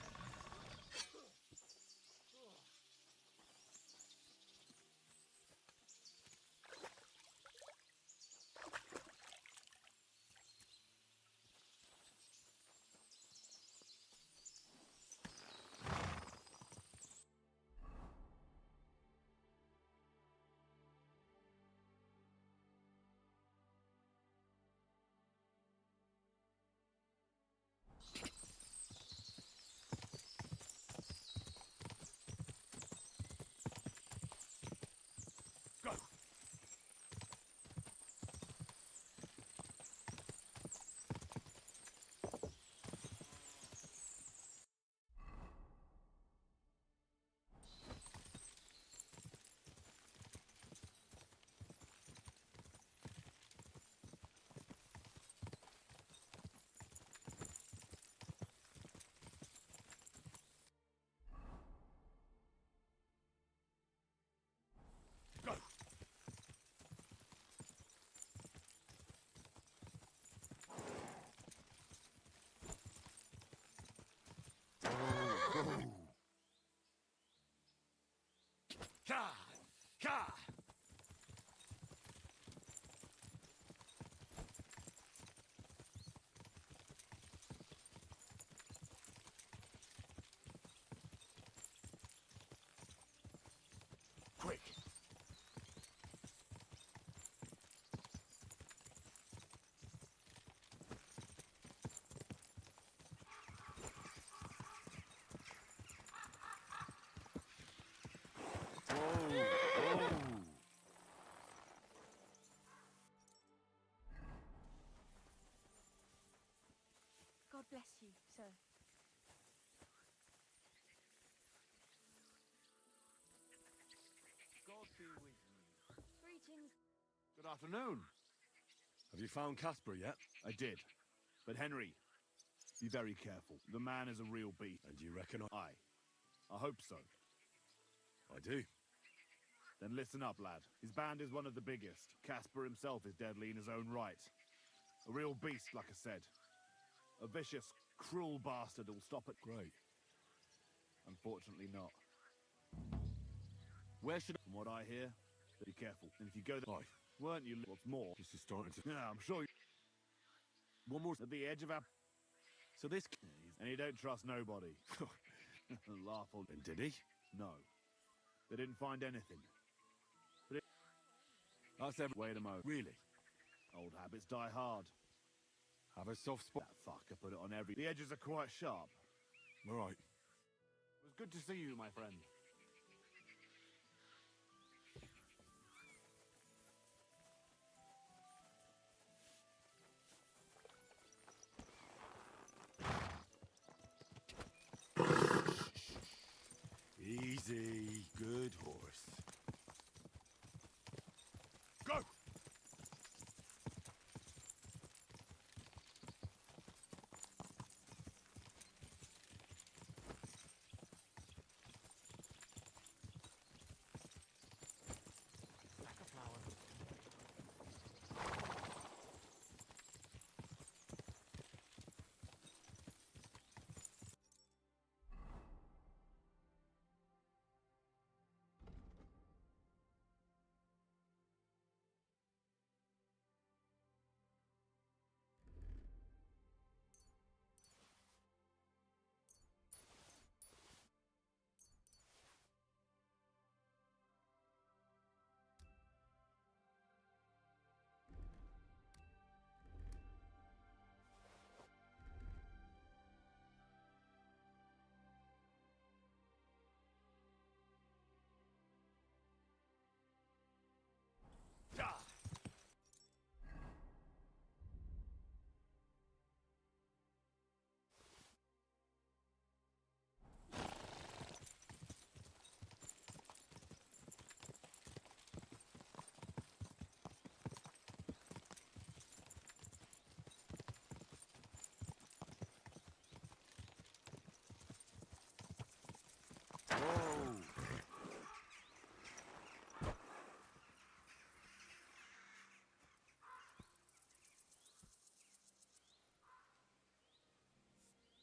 Ka! Ka! Quick! God bless you, sir. God be with you. Greetings. Good afternoon. Have you found Casper yet? I did. But Henry, be very careful. The man is a real beast. And you reckon I hope so. I do. Then listen up, lad. His band is one of the biggest. Casper himself is deadly in his own right. A real beast, like I said. A vicious, cruel bastard who'll stop at... Great. Unfortunately not. Where should... From what I hear, be careful. And if you go there... Aye. Weren't you... What's more... This is starting to... Yeah, I'm sure you... One more... At the edge of our... So this... And he don't trust nobody. Laugh all... And did he? No. They didn't find anything. But it... That's every... Wait a moment. Really? Old habits die hard. Have a soft spot? That fucker put it on every... The edges are quite sharp. All right. It was good to see you, my friend. Easy. Good horse. Go! Like a flower.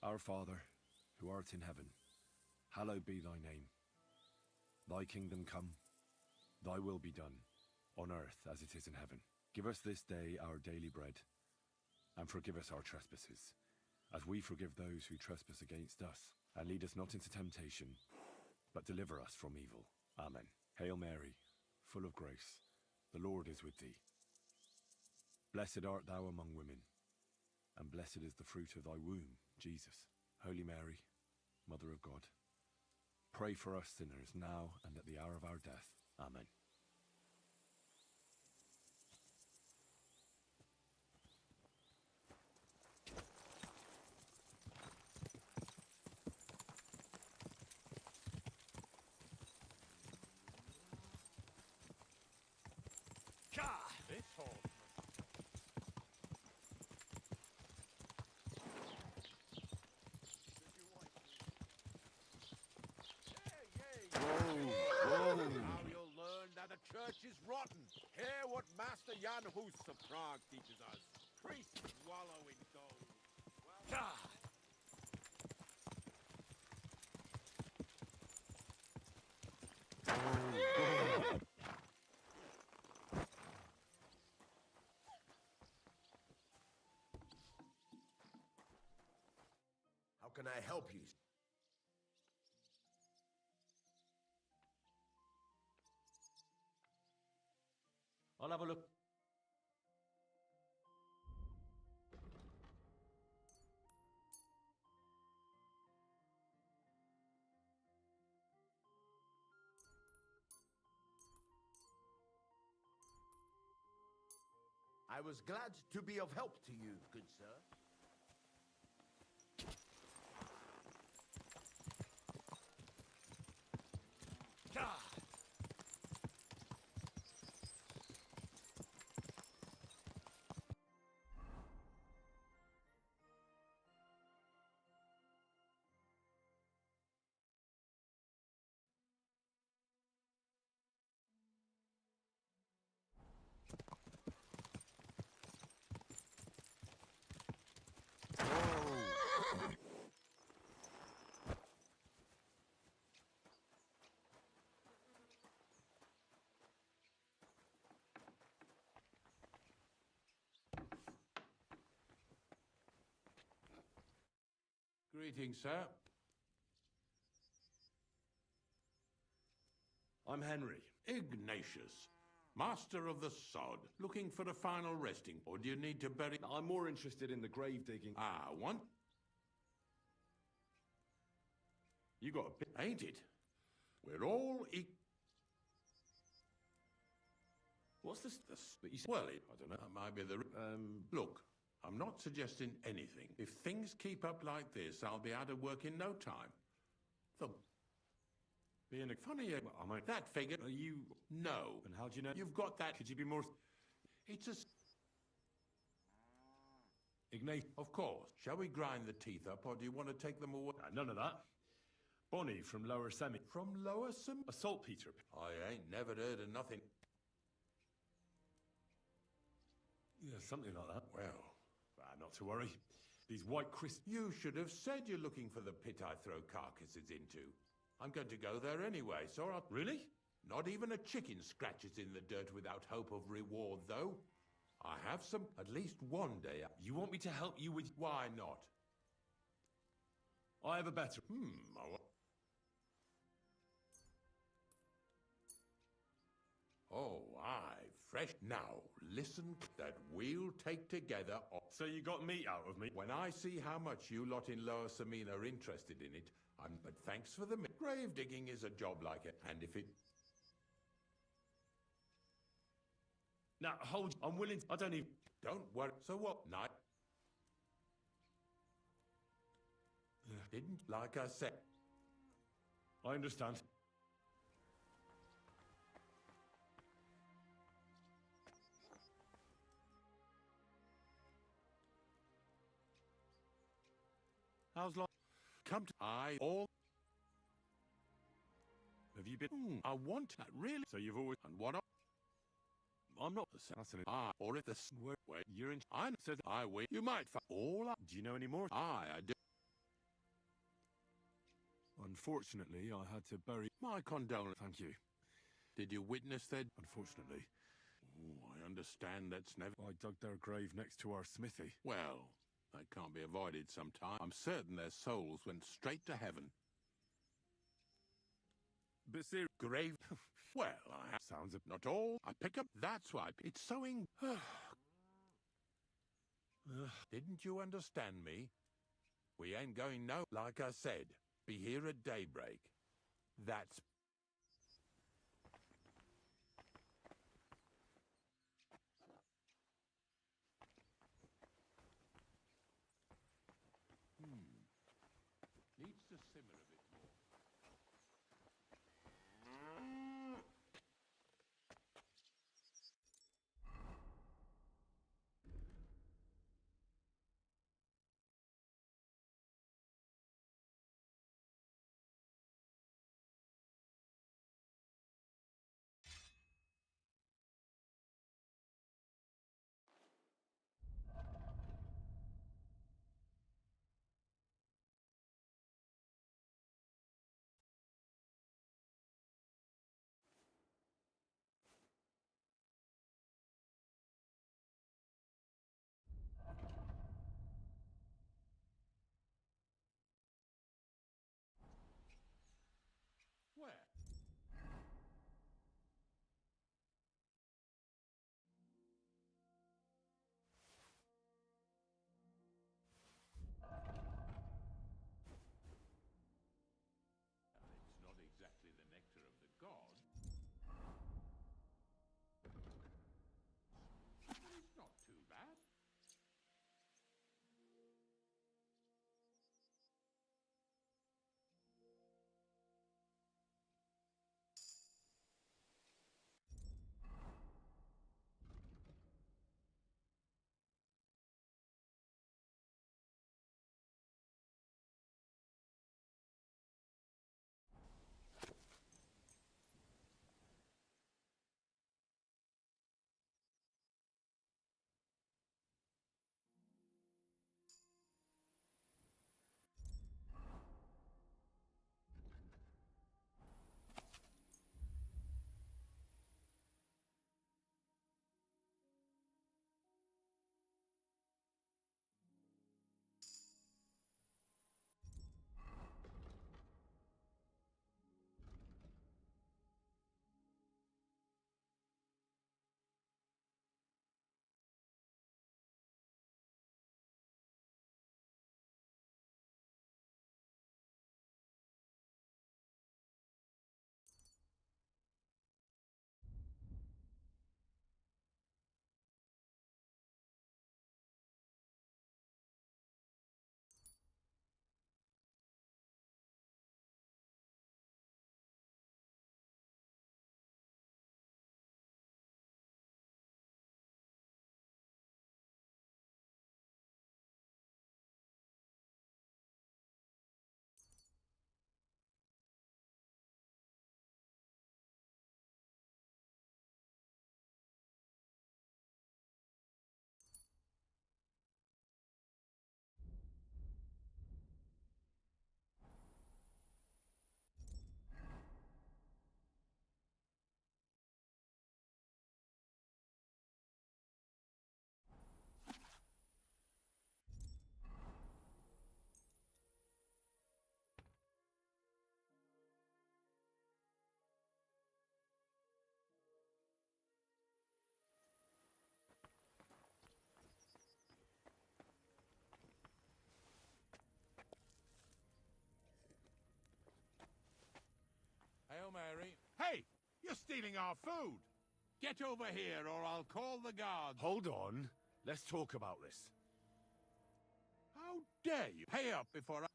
Our Father, who art in heaven, hallowed be thy name. Thy kingdom come, thy will be done, on earth as it is in heaven. Give us this day our daily bread, and forgive us our trespasses, as we forgive those who trespass against us. And lead us not into temptation, but deliver us from evil. Amen. Hail Mary, full of grace, the Lord is with thee. Blessed art thou among women, and blessed is the fruit of thy womb, Jesus. Holy Mary, Mother of God, pray for us sinners now and at the hour of our death. Amen. This horse. Now you'll learn that the church is rotten. Hear what Master Jan Hus of Prague teaches us. Priests wallow in gold. How can I help you? I'll have a look. I was glad to be of help to you, good sir. Greetings, sir. I'm Henry. Ignatius, master of the sod. Looking for a final resting, or do you need to bury... I'm more interested in the grave digging. Ah, one? You got a bit... Ain't it? We're all What's this? But you said... Well, I don't know. That might be the... Look, I'm not suggesting anything. If things keep up like this, I'll be out of work in no time. Being a... Funny, that figure... Are you... No. And how do you know... You've got that... Could you be more... It's a... Ignatius. Of course. Shall we grind the teeth up, or do you want to take them away? None of that. Bonnie from Lower Semi. From Lower Semi? A saltpeter. I ain't never heard of nothing. Yeah, something like that. Well... not to worry. These white crisp... You should have said you're looking for the pit I throw carcasses into. I'm going to go there anyway, so I'll... Really? Not even a chicken scratches in the dirt without hope of reward, though. I have some... At least one day... You want me to help you with... Why not? I have a better... Oh, aye. Fresh. Now, listen, that we'll take together... So you got meat out of me? When I see how much you lot in Lower Samina are interested in it, but thanks for the... Grave digging is a job like it, and if it... Now, hold... I'm willing... I don't even... Don't worry. So what? Night? Didn't... Like I said... I understand. How's long? Come to... all... Have you been... I want that, really. So you've always... And what... I'm not the assassin. Or if the... Wait, you're in... I said I will. You might find... All I... Do you know any more? I do. Unfortunately, I had to bury... My condolences. Thank you. Did you witness their... Unfortunately. Oh, I understand that's never... I dug their grave next to our smithy. Well, that can't be avoided sometime. I'm certain their souls went straight to heaven. But seriously... Grave... Well, I have... Sounds... Not all. I pick up... That's why... It's sewing... Didn't you understand me? We ain't going no... Like I said, be here at daybreak. That's... Needs to simmer a bit more. Where? It's not exactly the nectar of the gods. But it's not too bad. Hail Mary. Hey! You're stealing our food! Get over here or I'll call the guards. Hold on. Let's talk about this. How dare you? Pay up before I...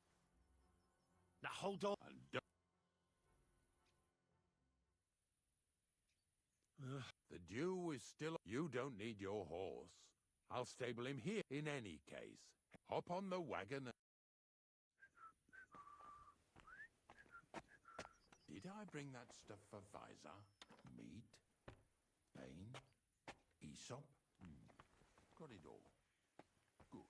Now hold on. And don't... The Jew is still... You don't need your horse. I'll stable him here in any case. Hop on the wagon and... Did I bring that stuff for Visor? Meat? Bane? Aesop? Got it all. Good.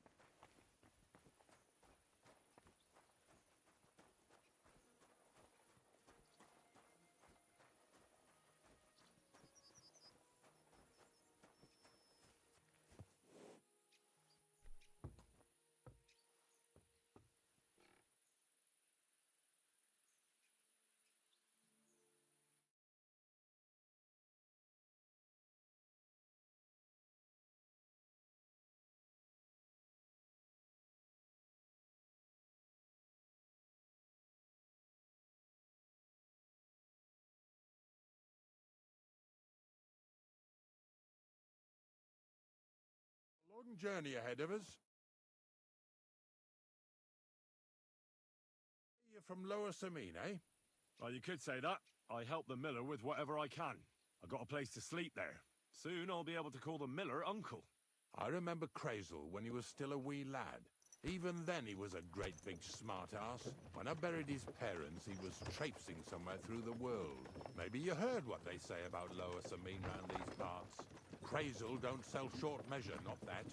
Long journey ahead of us. You're from Lower Samine, eh? Well, you could say that. I help the miller with whatever I can. I got a place to sleep there. Soon I'll be able to call the miller uncle. I remember Crazel when he was still a wee lad. Even then he was a great big smart-ass. When I buried his parents, he was traipsing somewhere through the world. Maybe you heard what they say about Lower Samine round these parts. Crazel don't sell short measure, not that.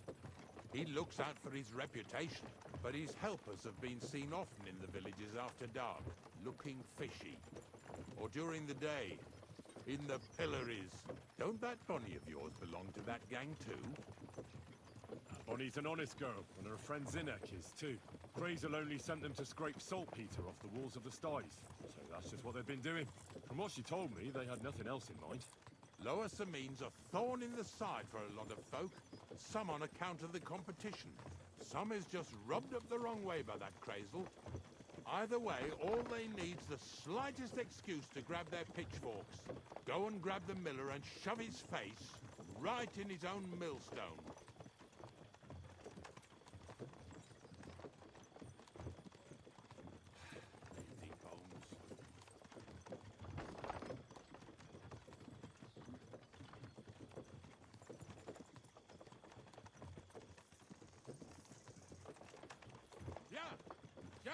He looks out for his reputation, but his helpers have been seen often in the villages after dark, looking fishy. Or during the day, in the pillories. Don't that Bonnie of yours belong to that gang too? Bonnie's an honest girl, and her friend Zinek is too. Crazel only sent them to scrape saltpeter off the walls of the sties, so that's just what they've been doing. From what she told me, they had nothing else in mind. Lower Samine's a thorn in the side for a lot of folk. Some on account of the competition. Some is just rubbed up the wrong way by that Crazel. Either way, all they need's the slightest excuse to grab their pitchforks. Go and grab the miller and shove his face right in his own millstone. Lazy bones. Yeah! Yeah!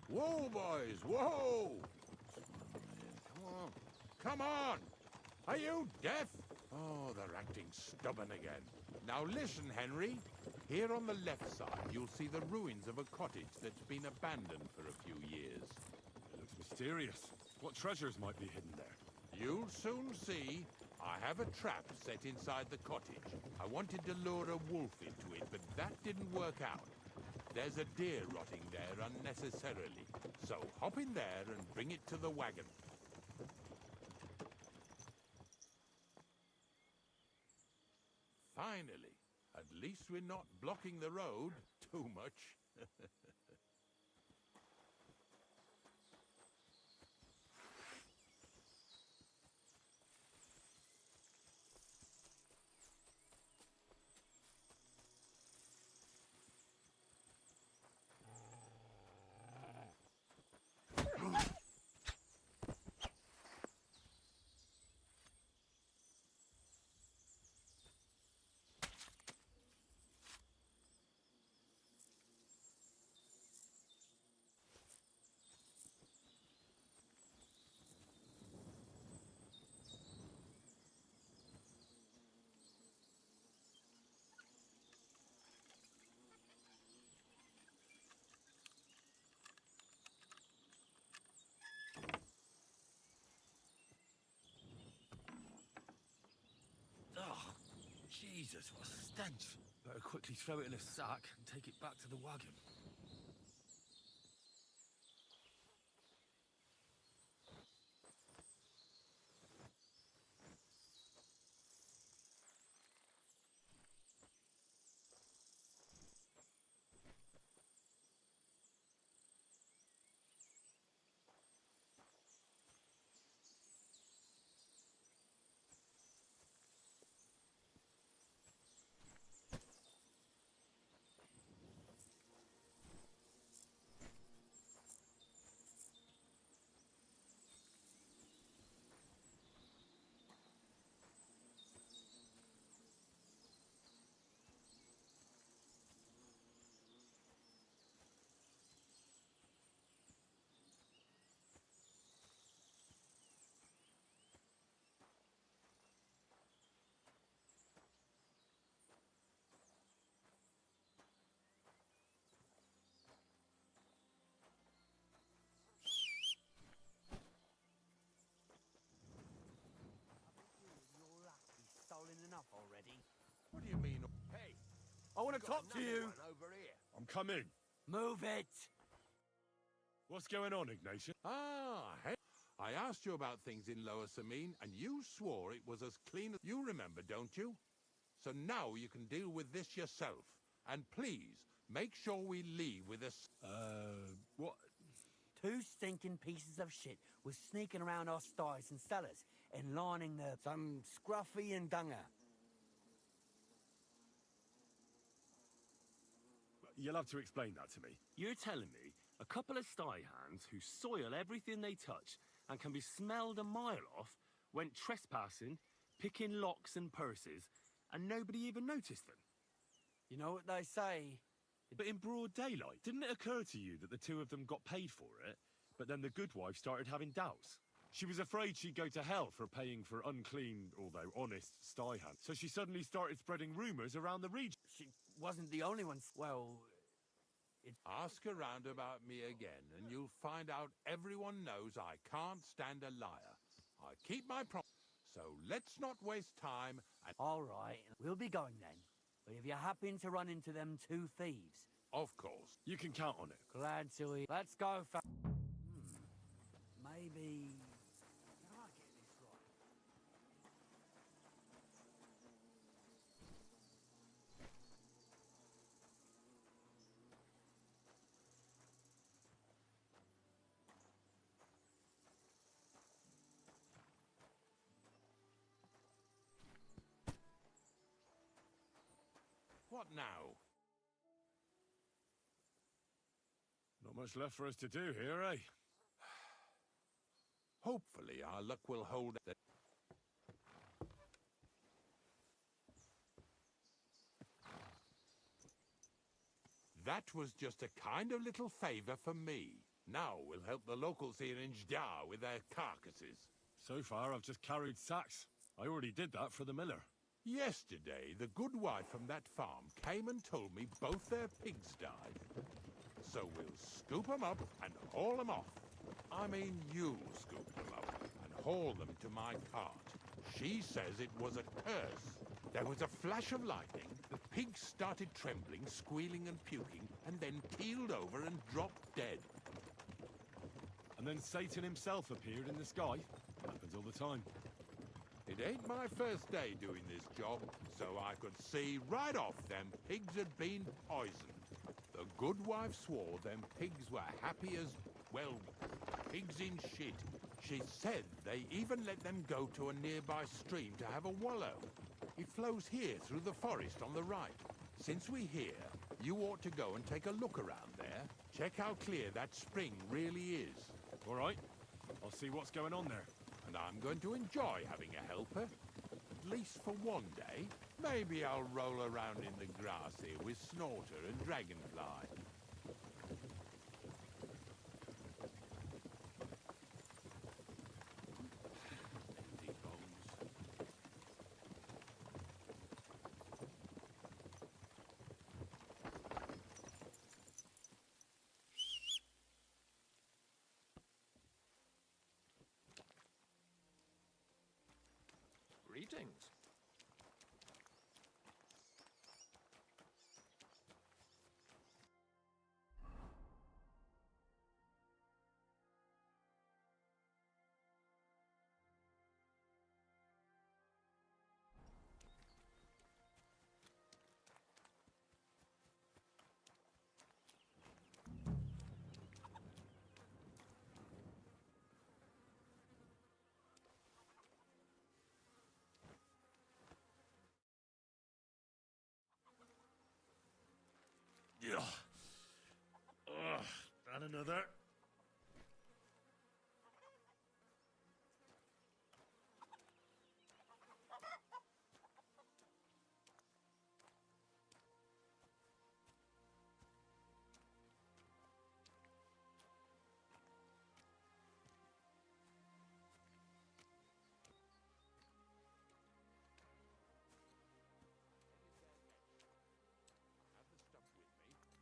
Whoa, boys, whoa! Come on, come on! Are you deaf? Oh, they're acting stubborn again. Now listen, Henry. Here on the left side, you'll see the ruins of a cottage that's been abandoned for a few years. It looks mysterious. What treasures might be hidden there? You'll soon see. I have a trap set inside the cottage. I wanted to lure a wolf into it, but that didn't work out. There's a deer rotting there unnecessarily. So hop in there and bring it to the wagon. Finally. At least we're not blocking the road too much. Oh, Jesus, what a stench. Better quickly throw it in a sack and take it back to the wagon. Already? What do you mean? Hey, I want to talk to you. Over here. I'm coming. Move it. What's going on, Ignatius? Ah, hey. I asked you about things in Lower Samine, and you swore it was as clean as... You remember, don't you? So now you can deal with this yourself. And please, make sure we leave with us... What? Two stinking pieces of shit was sneaking around our sties and cellars, and lining the... Some scruffy and dunger. You'll have to explain that to me. You're telling me a couple of sty hands who soil everything they touch and can be smelled a mile off went trespassing, picking locks and purses, and nobody even noticed them? You know what they say? But in broad daylight, didn't it occur to you that the two of them got paid for it, but then the good wife started having doubts? She was afraid she'd go to hell for paying for unclean, although honest, sty hands. So she suddenly started spreading rumours around the region. She wasn't the only one. Well, Ask around about me again, and you'll find out everyone knows I can't stand a liar. I keep my promise, so let's not waste time and... All right, we'll be going then. But if you happen to run into them two thieves... Of course. You can count on it. Glad to hear. Let's go, Maybe... Can I get this right? What now? Not much left for us to do here, eh? Hopefully our luck will hold... That was just a kind of little favor for me. Now we'll help the locals here in Jdar with their carcasses. So far, I've just carried sacks. I already did that for the miller. Yesterday, the good wife from that farm came and told me both their pigs died. So we'll scoop them up and haul them off. I mean, you'll scoop them up and haul them to my cart. She says it was a curse. There was a flash of lightning, the pigs started trembling, squealing and puking, and then keeled over and dropped dead. And then Satan himself appeared in the sky. Happens all the time. It ain't my first day doing this job, so I could see right off them pigs had been poisoned. The good wife swore them pigs were happy as, well, pigs in shit. She said they even let them go to a nearby stream to have a wallow. It flows here through the forest on the right. Since we're here, you ought to go and take a look around there. Check how clear that spring really is. All right. I'll see what's going on there. And I'm going to enjoy having a helper. At least for one day. Maybe I'll roll around in the grass here with Snorter and Dragonfly. Empty bones. Greetings. Yeah. And another.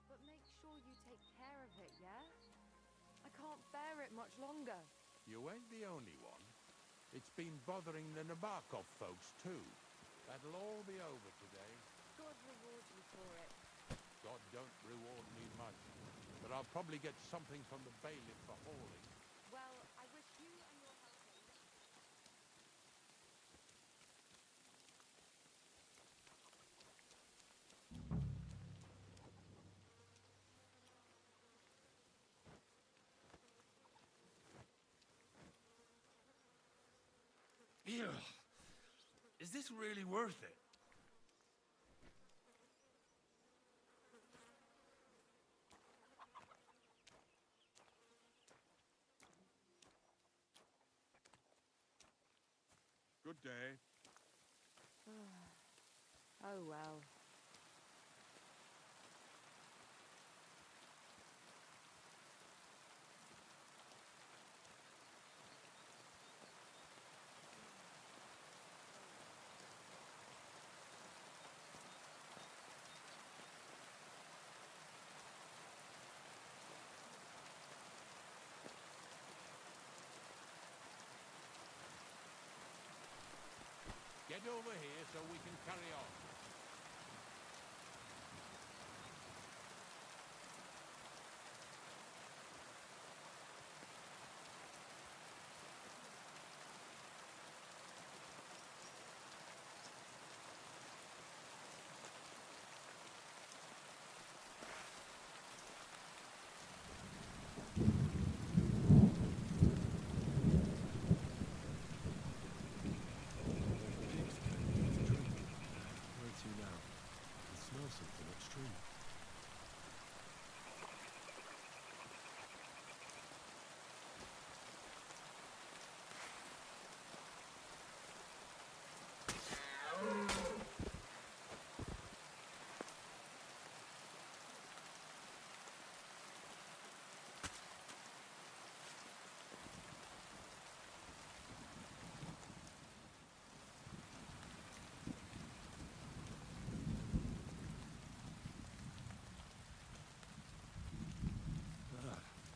But make sure you take care of it, yeah? I can't bear it much longer. You ain't the only one. It's been bothering the Nabokov folks, too. That'll all be over today. God reward you for it. God don't reward me much. But I'll probably get something from the bailiff for hauling. Well, I wish you and your household... Is this really worth it? Good day. Oh well. Get over here so we can carry on. Where to now? I smell something upstream.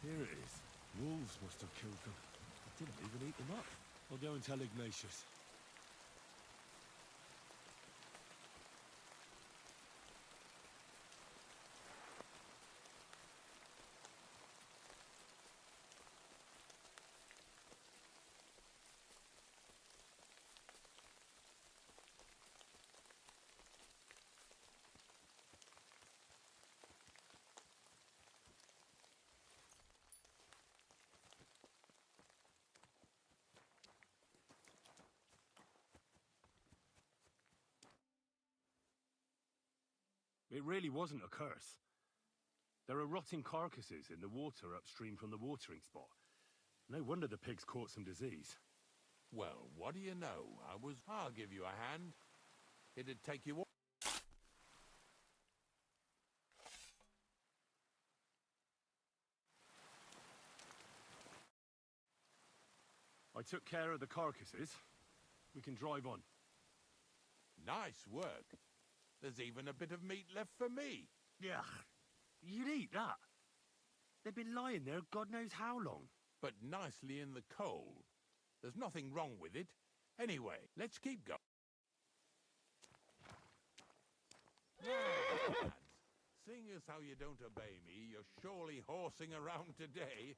Here it is. Wolves must have killed them. I didn't even eat them up. I'll go and tell Ignatius. It really wasn't a curse. There are rotting carcasses in the water upstream from the watering spot. No wonder the pigs caught some disease. Well, what do you know? I'll give you a hand. It'd take you all... I took care of the carcasses. We can drive on. Nice work. There's even a bit of meat left for me. Yeah, you'd eat that. They've been lying there God knows how long. But nicely in the cold. There's nothing wrong with it. Anyway, let's keep going. Now, lads, seeing as how you don't obey me, you're surely horsing around today.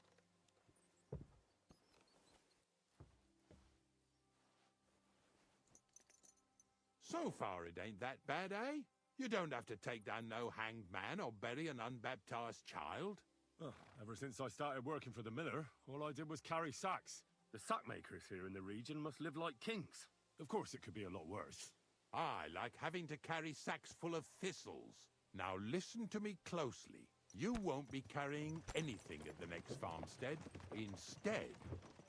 So far, it ain't that bad, eh? You don't have to take down no hanged man or bury an unbaptized child. Oh, ever since I started working for the miller, all I did was carry sacks. The sack makers here in the region must live like kings. Of course it could be a lot worse. I like having to carry sacks full of thistles. Now listen to me closely. You won't be carrying anything at the next farmstead. Instead,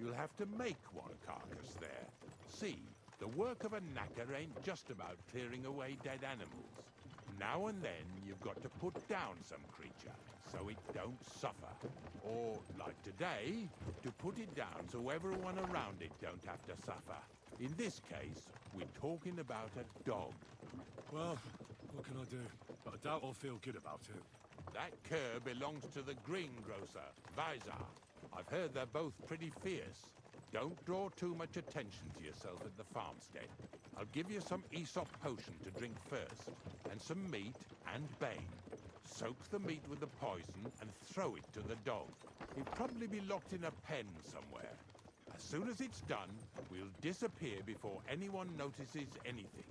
you'll have to make one carcass there. See, the work of a knacker ain't just about clearing away dead animals. Now and then, you've got to put down some creature, so it don't suffer. Or, like today, to put it down so everyone around it don't have to suffer. In this case, we're talking about a dog. Well, what can I do? But I doubt I'll feel good about it. That cur belongs to the greengrocer, Vizar. I've heard they're both pretty fierce. Don't draw too much attention to yourself at the farmstead. I'll give you some Aesop potion to drink first, and some meat and bane. Soak the meat with the poison and throw it to the dog. He'll probably be locked in a pen somewhere. As soon as it's done, we'll disappear before anyone notices anything.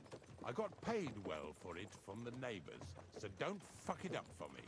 I got paid well for it from the neighbors, so don't fuck it up for me.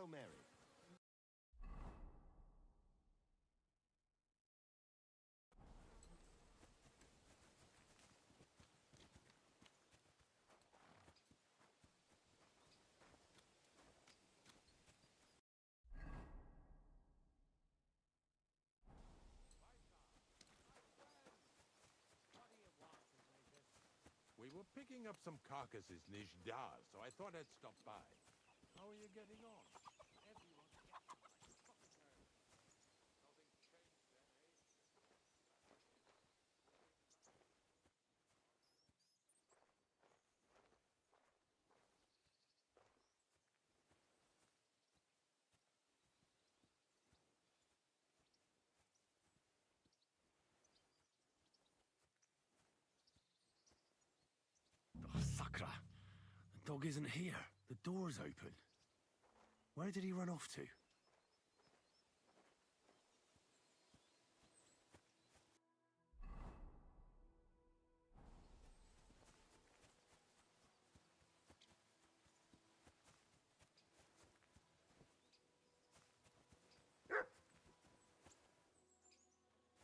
Hail Mary. We were picking up some carcasses near Jdar, so I thought I'd stop by. How are you getting on? Oh, Sakra! The dog isn't here. The door's open. Where did he run off to?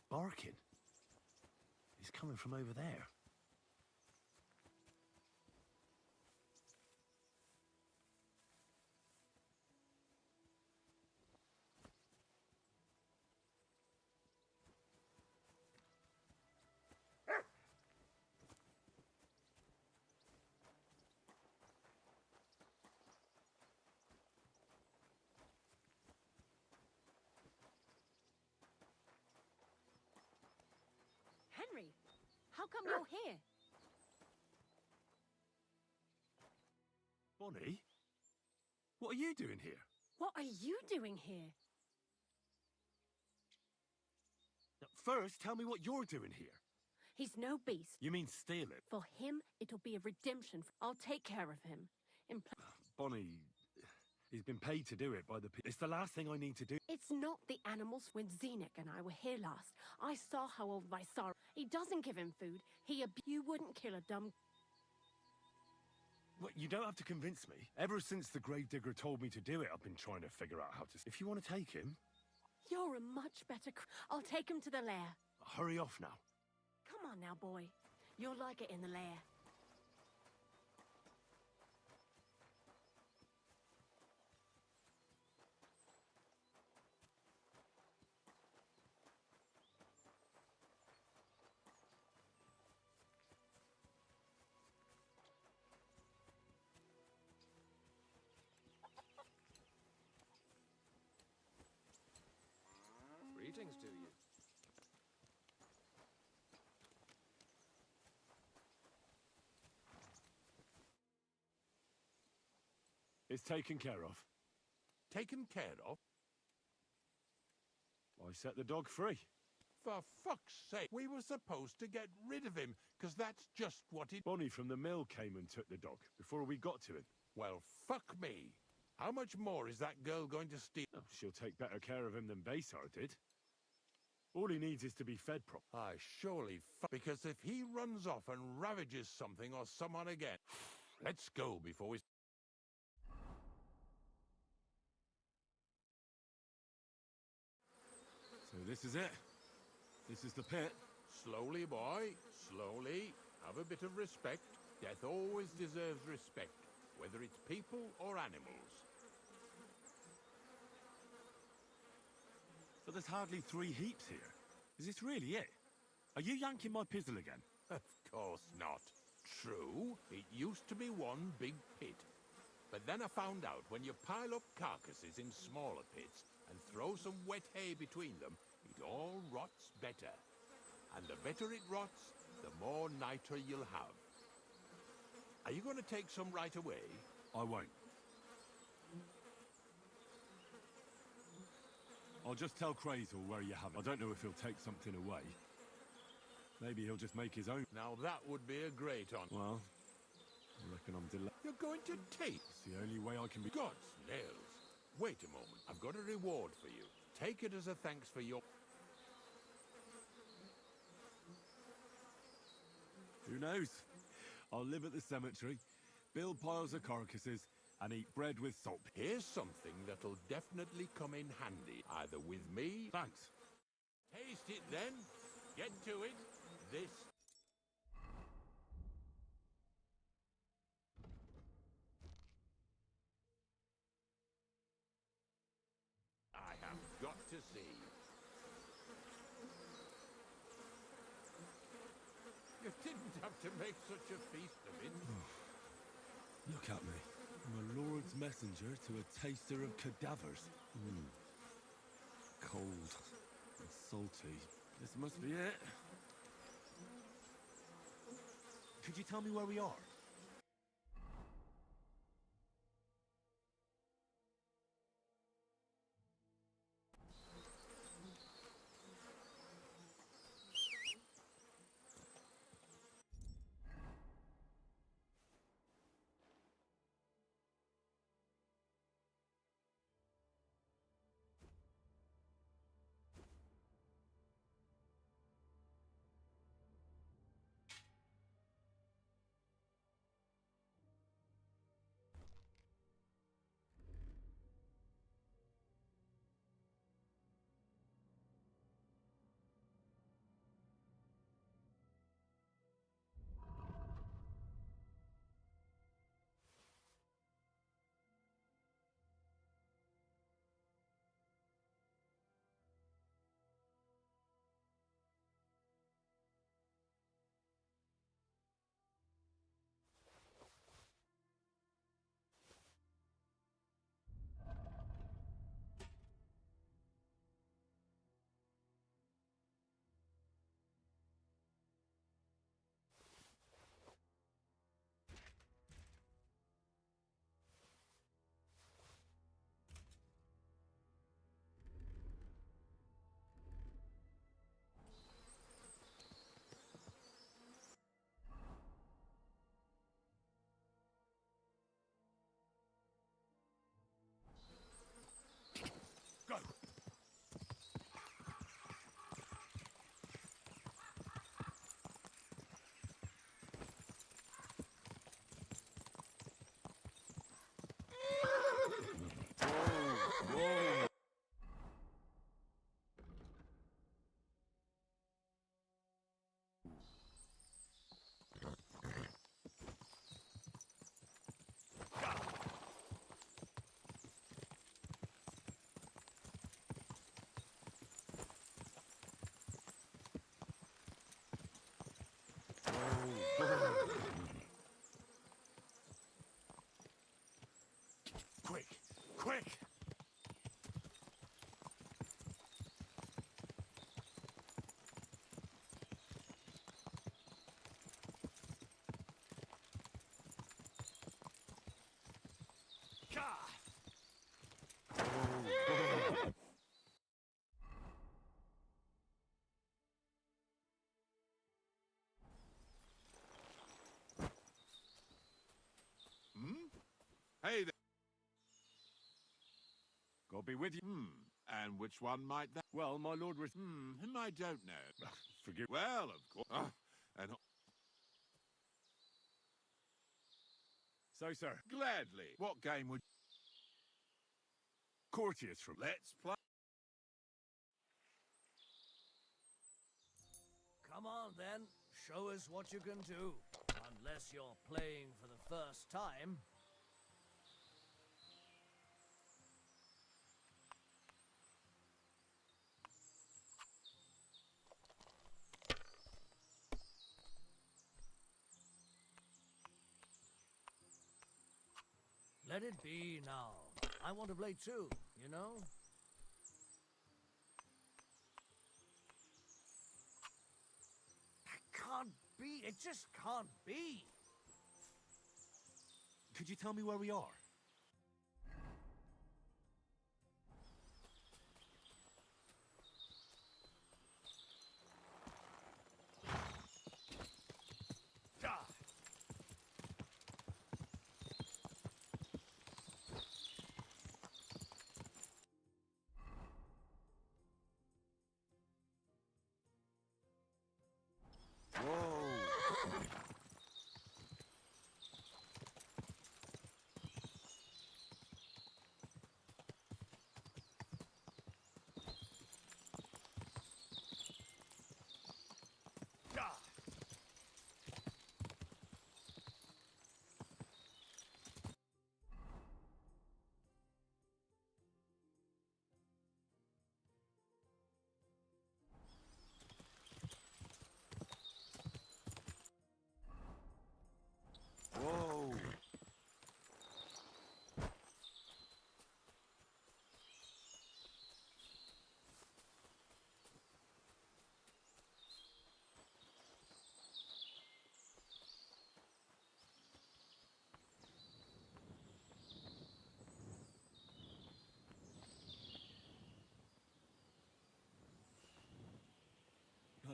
Barking. He's coming from over there. Henry, how come you're here? Bonnie? What are you doing here? What are you doing here? Now, first, tell me what you're doing here. He's no beast. You mean steal it? For him, it'll be a redemption. I'll take care of him. Bonnie, he's been paid to do it by the... It's the last thing I need to do. It's not the animals. When Zenek and I were here last, I saw how old Visara... He doesn't give him food. You wouldn't kill a dumb... Well, you don't have to convince me. Ever since the gravedigger told me to do it, I've been trying to figure out how to... If you want to take him... You're a much better... I'll take him to the lair. Hurry off now. Come on now, boy. You'll like it in the lair. Greetings to you. It's taken care of. Taken care of? I set the dog free. For fuck's sake, we were supposed to get rid of him, because that's just what it... Bonnie from the mill came and took the dog before we got to him. Well, fuck me. How much more is that girl going to steal? Oh, she'll take better care of him than Baysar did. All he needs is to be fed properly. I surely because if he runs off and ravages something or someone again... Let's go before we... So this is it. This is the pit. Slowly, boy. Slowly. Have a bit of respect. Death always deserves respect, whether it's people or animals. But there's hardly 3 heaps here. Is this really it? Are you yanking my pizzle again? Of course not. True, it used to be one big pit. But then I found out when you pile up carcasses in smaller pits and throw some wet hay between them, it all rots better. And the better it rots, the more niter you'll have. Are you going to take some right away? I won't. I'll just tell Crazel where you have it. I don't know if he'll take something away. Maybe he'll just make his own. Now that would be a great honor. Well, I reckon I'm delayed. You're going to take? It's the only way I can be... God's nails. Wait a moment. I've got a reward for you. Take it as a thanks for your... Who knows? I'll live at the cemetery, build piles of carcasses, and eat bread with salt. Here's something that'll definitely come in handy, either with me... Thanks. Taste it then. Get to it. This... I have got to see. You didn't have to make such a feast of it. Look at me. I'm a lord's messenger to a taster of cadavers. Cold and salty. This must be it. Could you tell me where we are? Quick! Quick! Hey there. God be with you. And which one might that... Well, my lord was... I don't know. Forgive... Well, of course. And... So, sir. Gladly. What game would... Courtiers from... Let's play... Come on, then. Show us what you can do. Unless you're playing for the first time. Let it be now. I want to play too, you know? Can't be. It just can't be. Could you tell me where we are?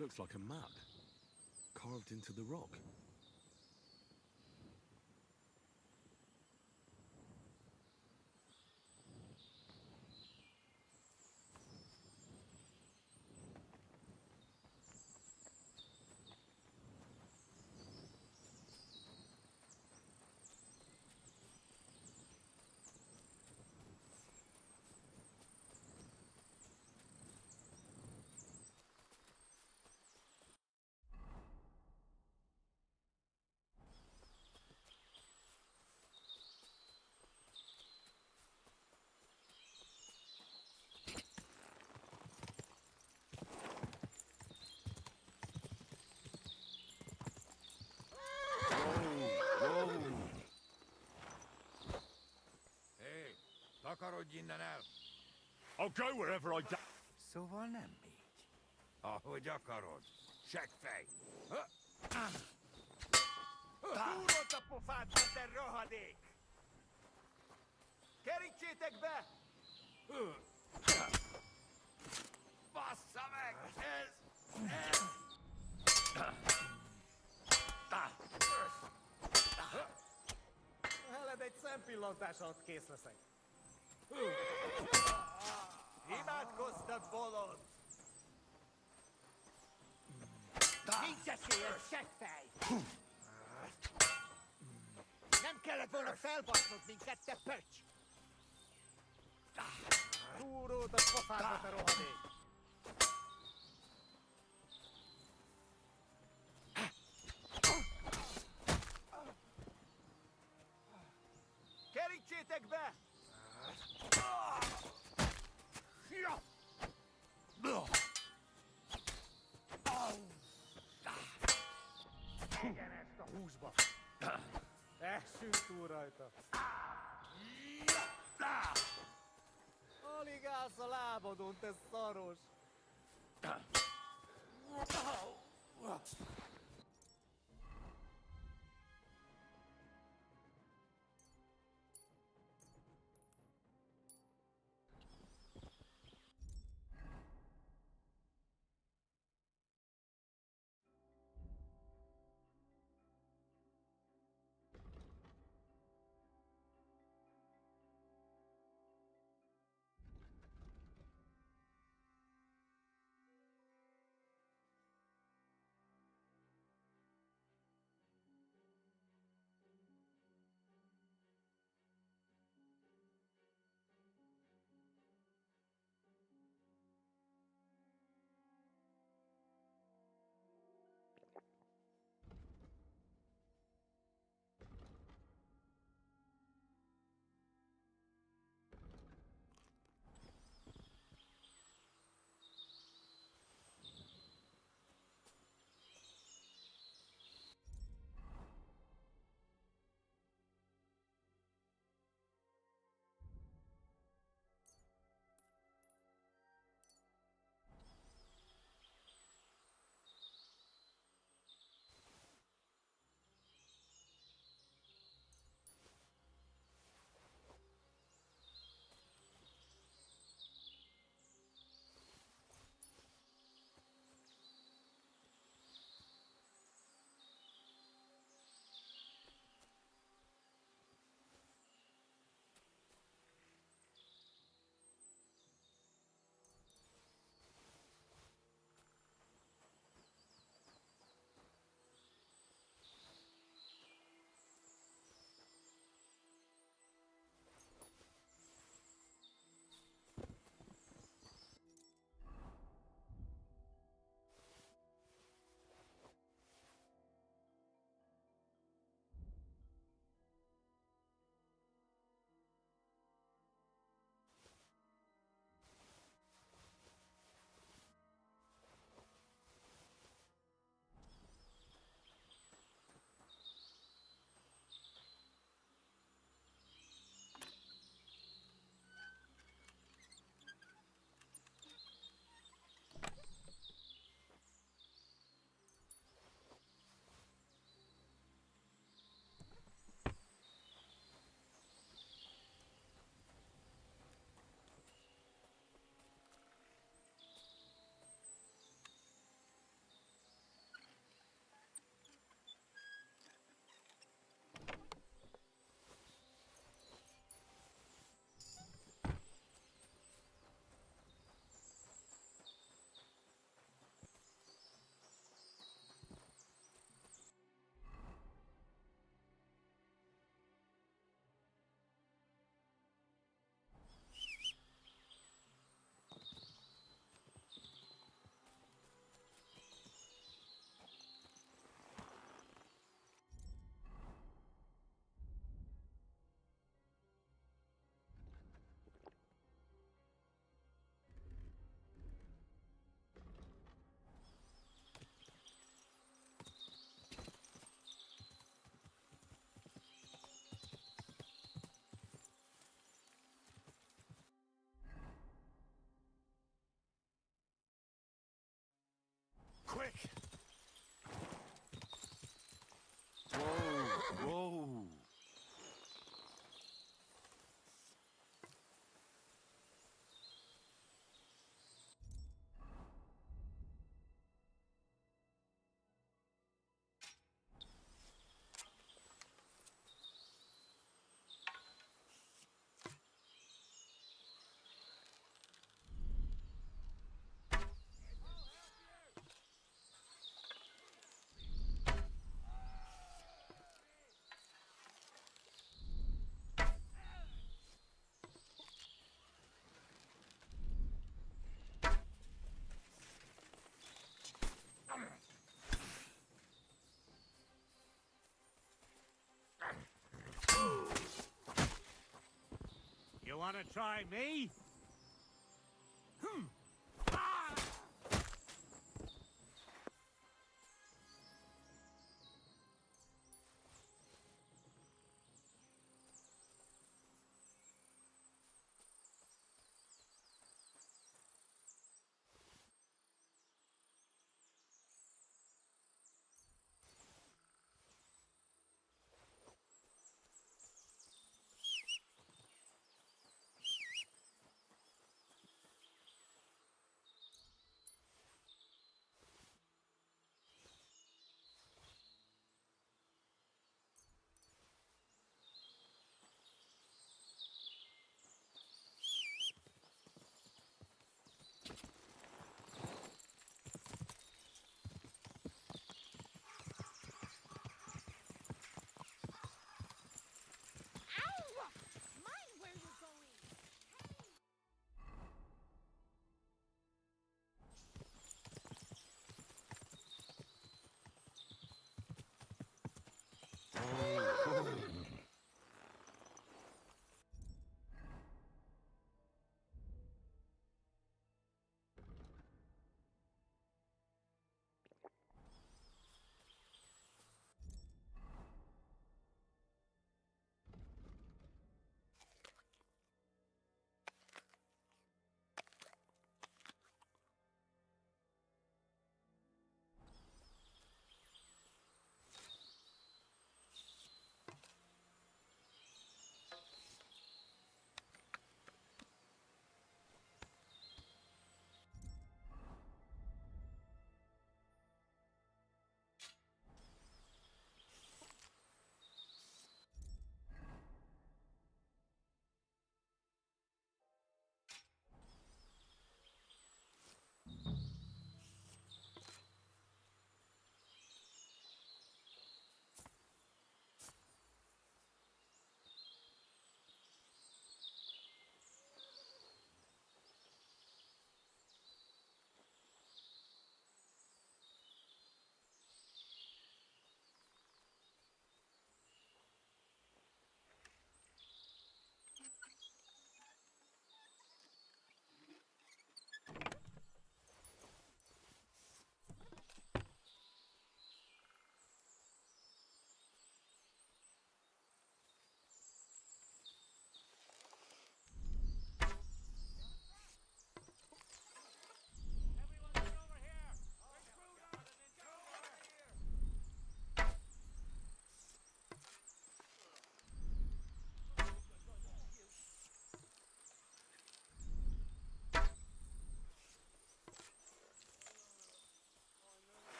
looks like a map, carved into the rock. Hé, takarodj innen el! I'll go wherever I Szóval nem így. Ahogy akarod. Seggfej! Túrod a pofádba, te rohadék! Kerítsétek be! Bassza meg! Ez... Heled egy szempillantás alatt kész leszek. Imádkoztat, bolond! Nincs esélyed, seggfej! Nem kellett volna felbasznod minket, te pöcs! Túród a pofádba, te rohadék! Kerítsétek be! Igen, ezt a húsba! Essünk túl rajta! Alig állsz a lábadon, te szaros! want to try me? Mind where you're going!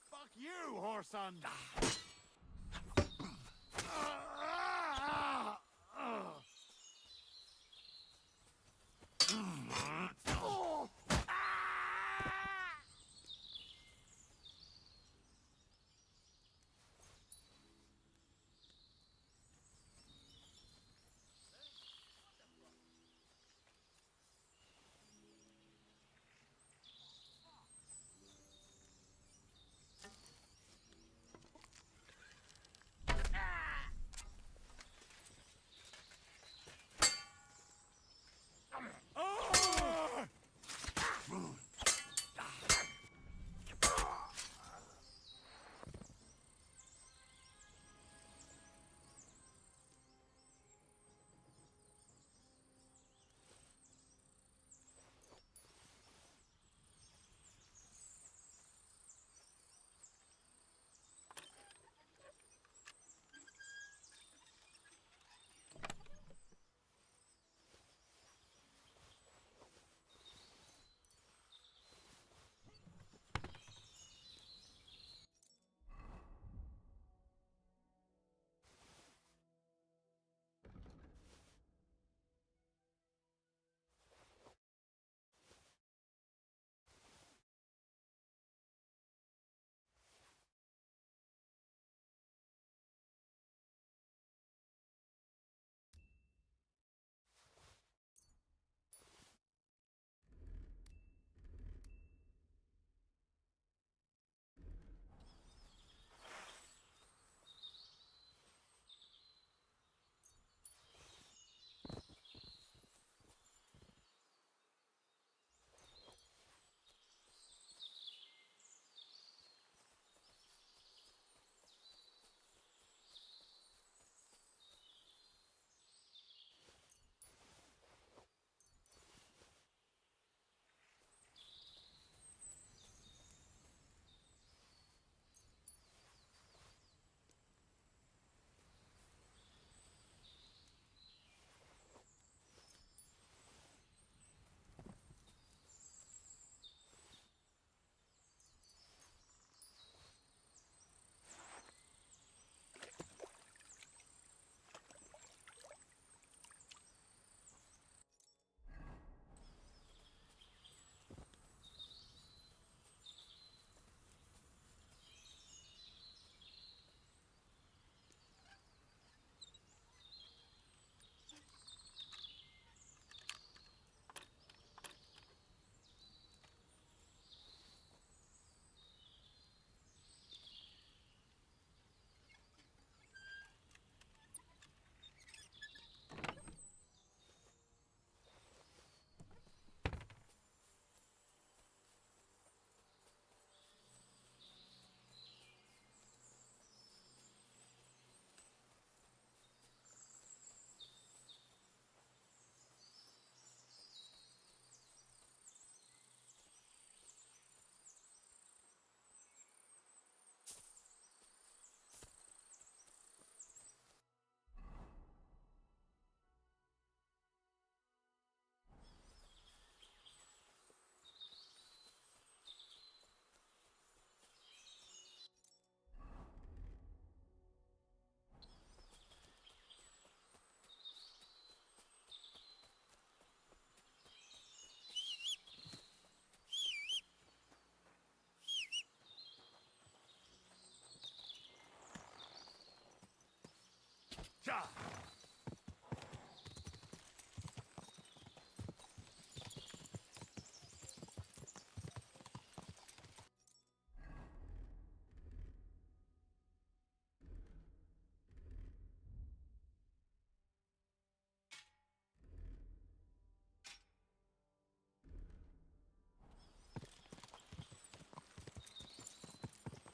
Fuck you, whoreson!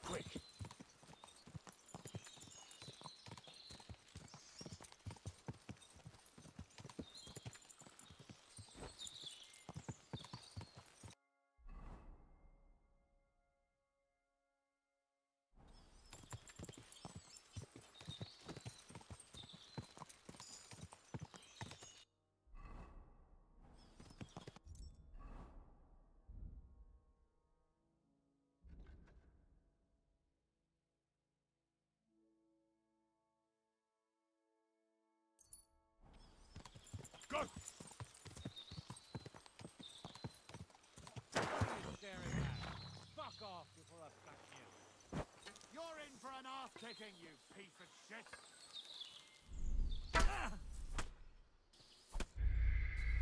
Quick! Go! What are you staring at? Fuck off before I fuck you. You're in for an ass kicking, you piece of shit!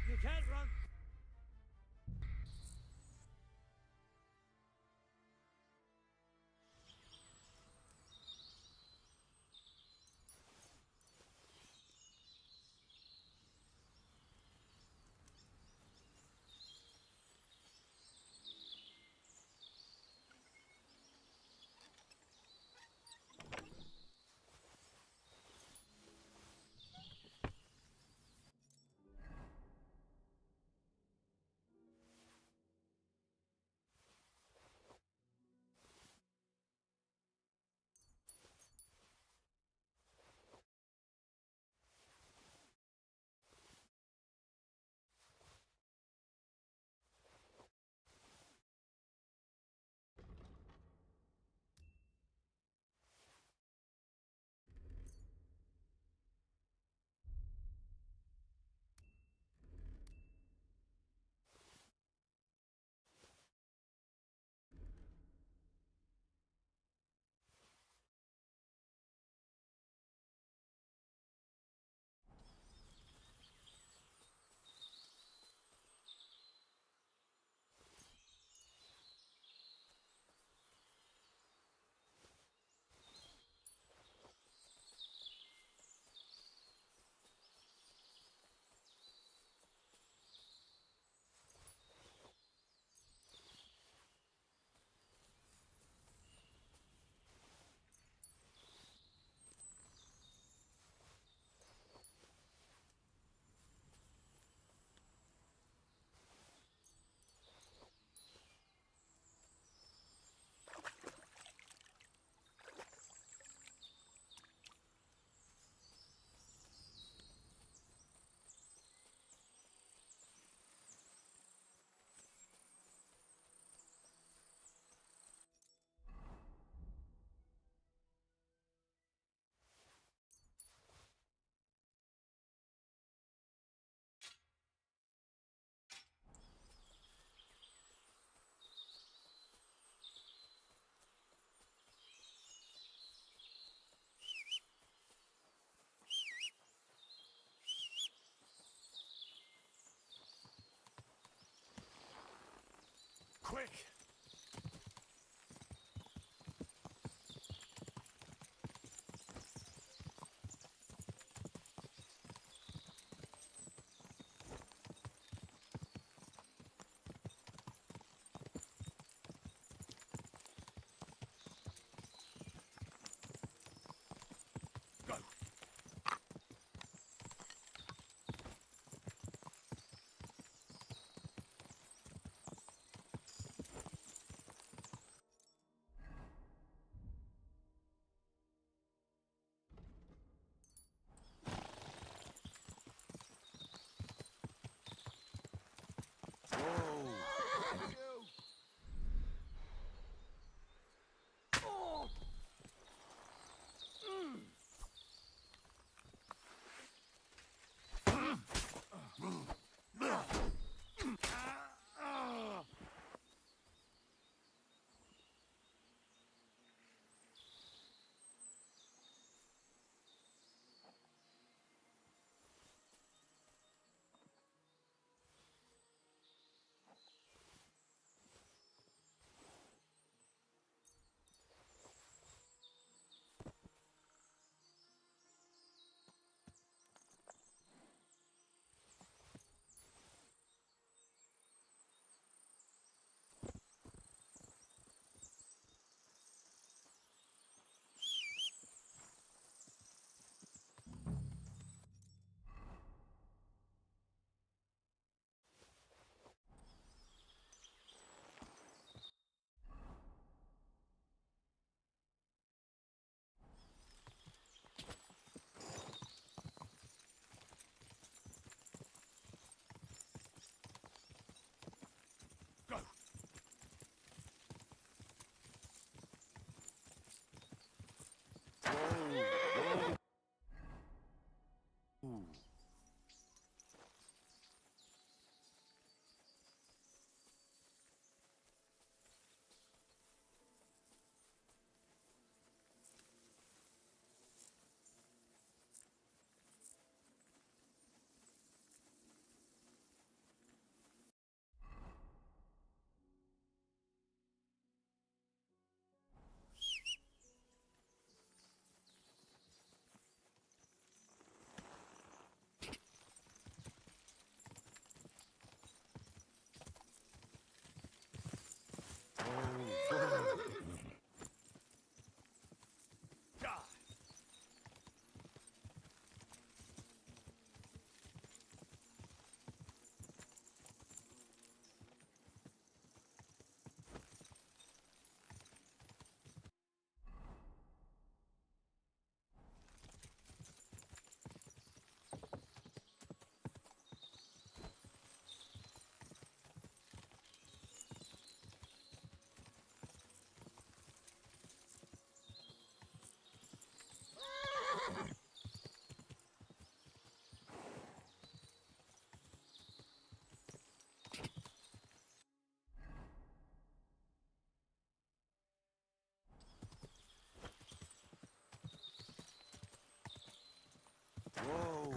You can't run. Quick! Go! Whoa!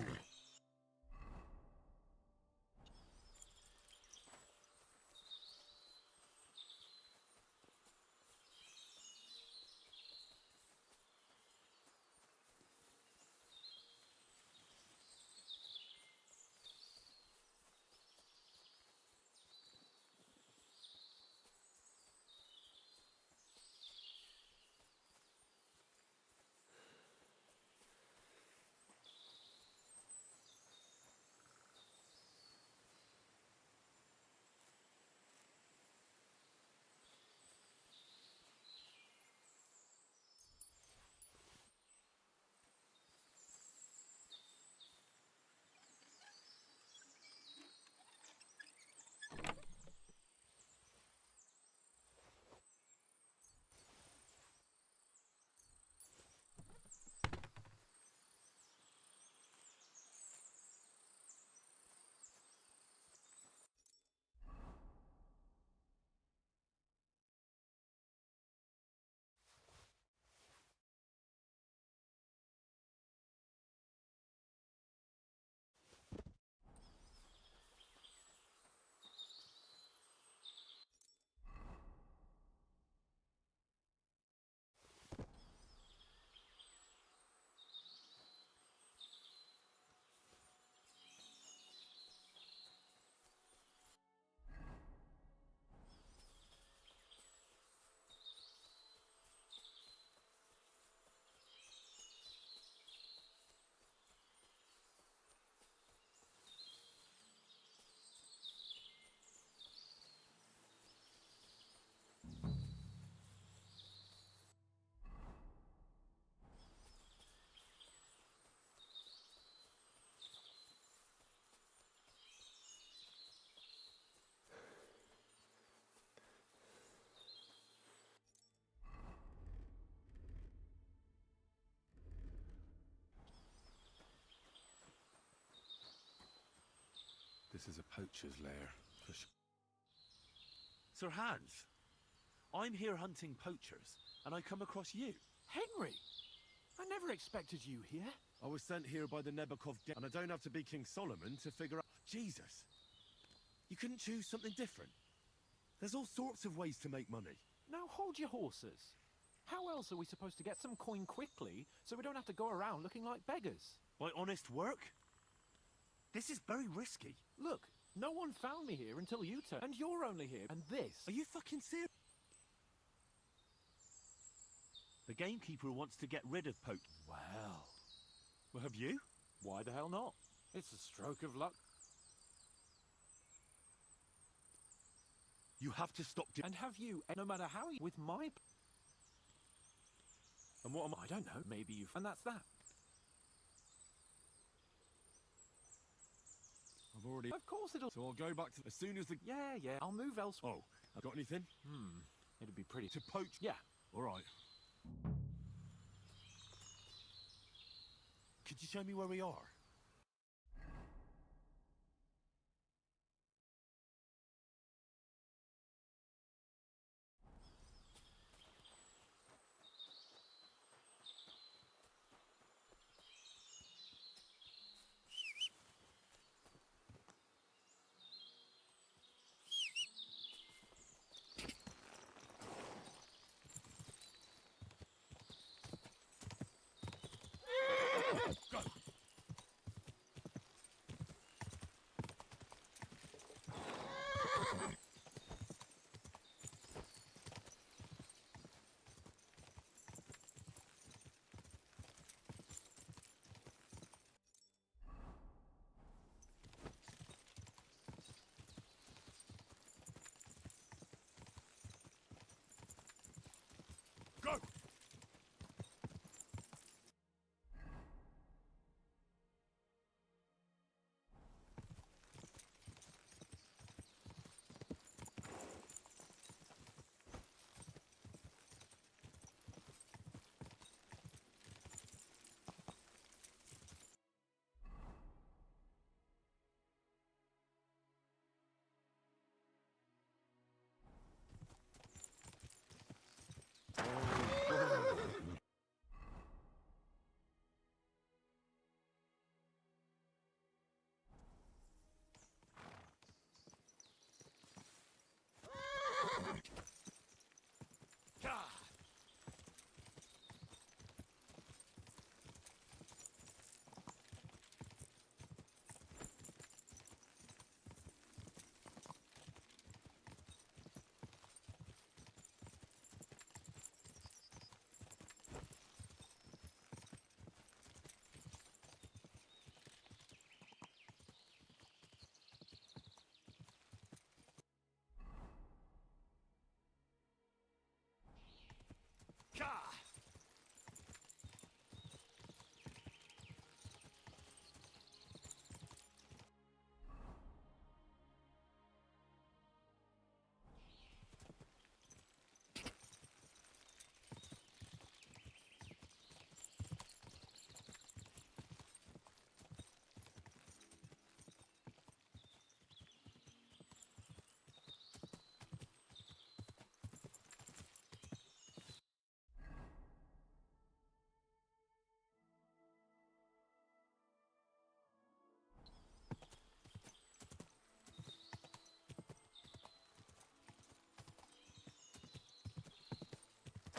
This is a poacher's lair. Sir Hans, I'm here hunting poachers, and I come across you. Henry! I never expected you here. I was sent here by the Nebukov, and I don't have to be King Solomon to figure out... Jesus! You couldn't choose something different? There's all sorts of ways to make money. Now hold your horses. How else are we supposed to get some coin quickly so we don't have to go around looking like beggars? By honest work? This is very risky. Look, no one found me here until you turned, and you're only here, and this... Are you fucking serious? The gamekeeper wants to get rid of poach. Well, have you? Why the hell not? It's a stroke of luck. You have to stop... And have you, no matter how you... With my... And what am I? I don't know. Maybe you... And that's that. I've already... Of course it'll... So I'll go back to... As soon as the... Yeah. I'll move elsewhere. Oh, I've got anything? It'd be pretty... To poach? Yeah. All right. Could you show me where we are?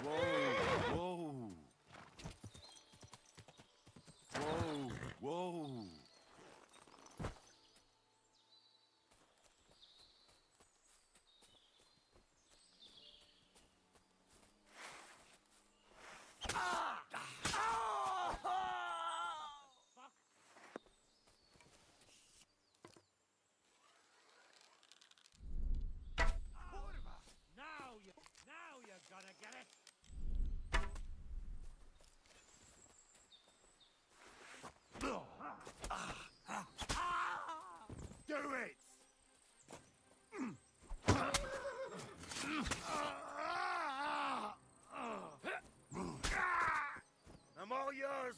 Whoa! Whoa! Whoa! Now you're gonna get it! Do it! I'm all yours!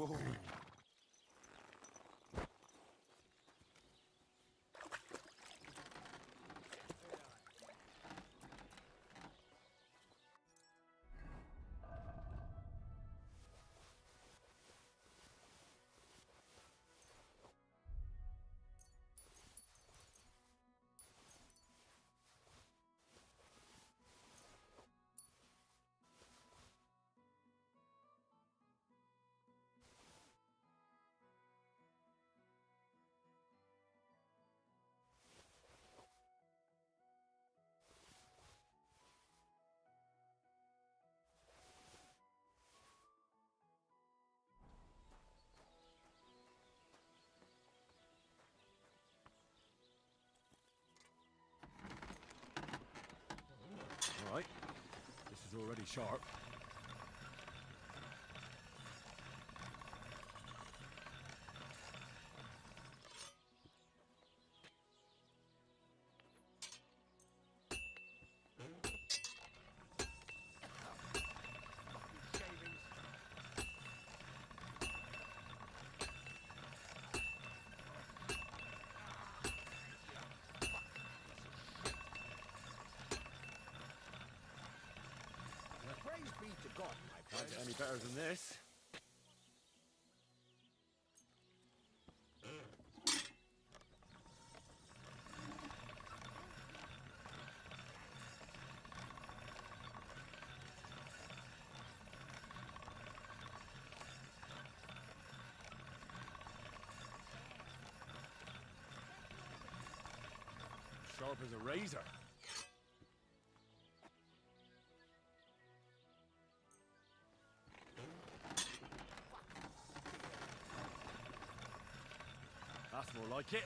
fool. All right. This is already sharp. Praise be to God, my Can't friend. get any better than this. Sharp as a razor. That's more like it.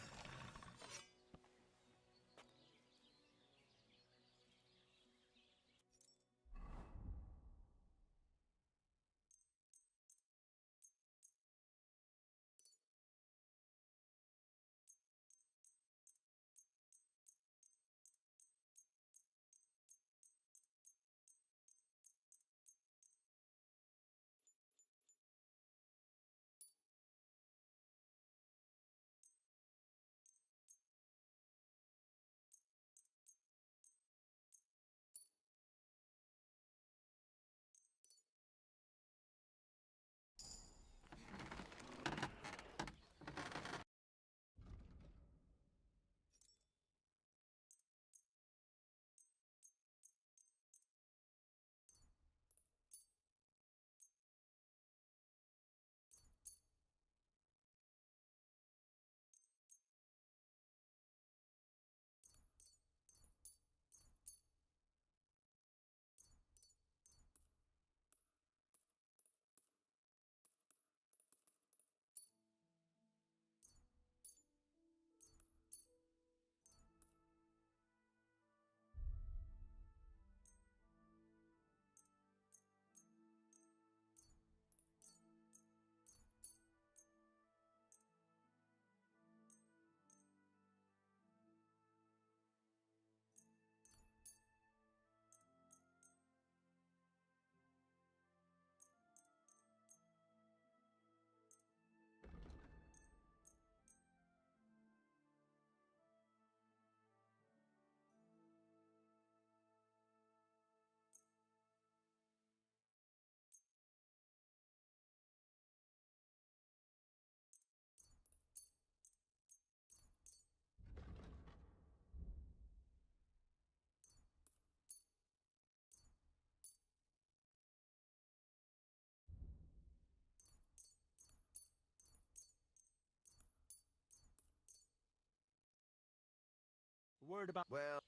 Word about... Well...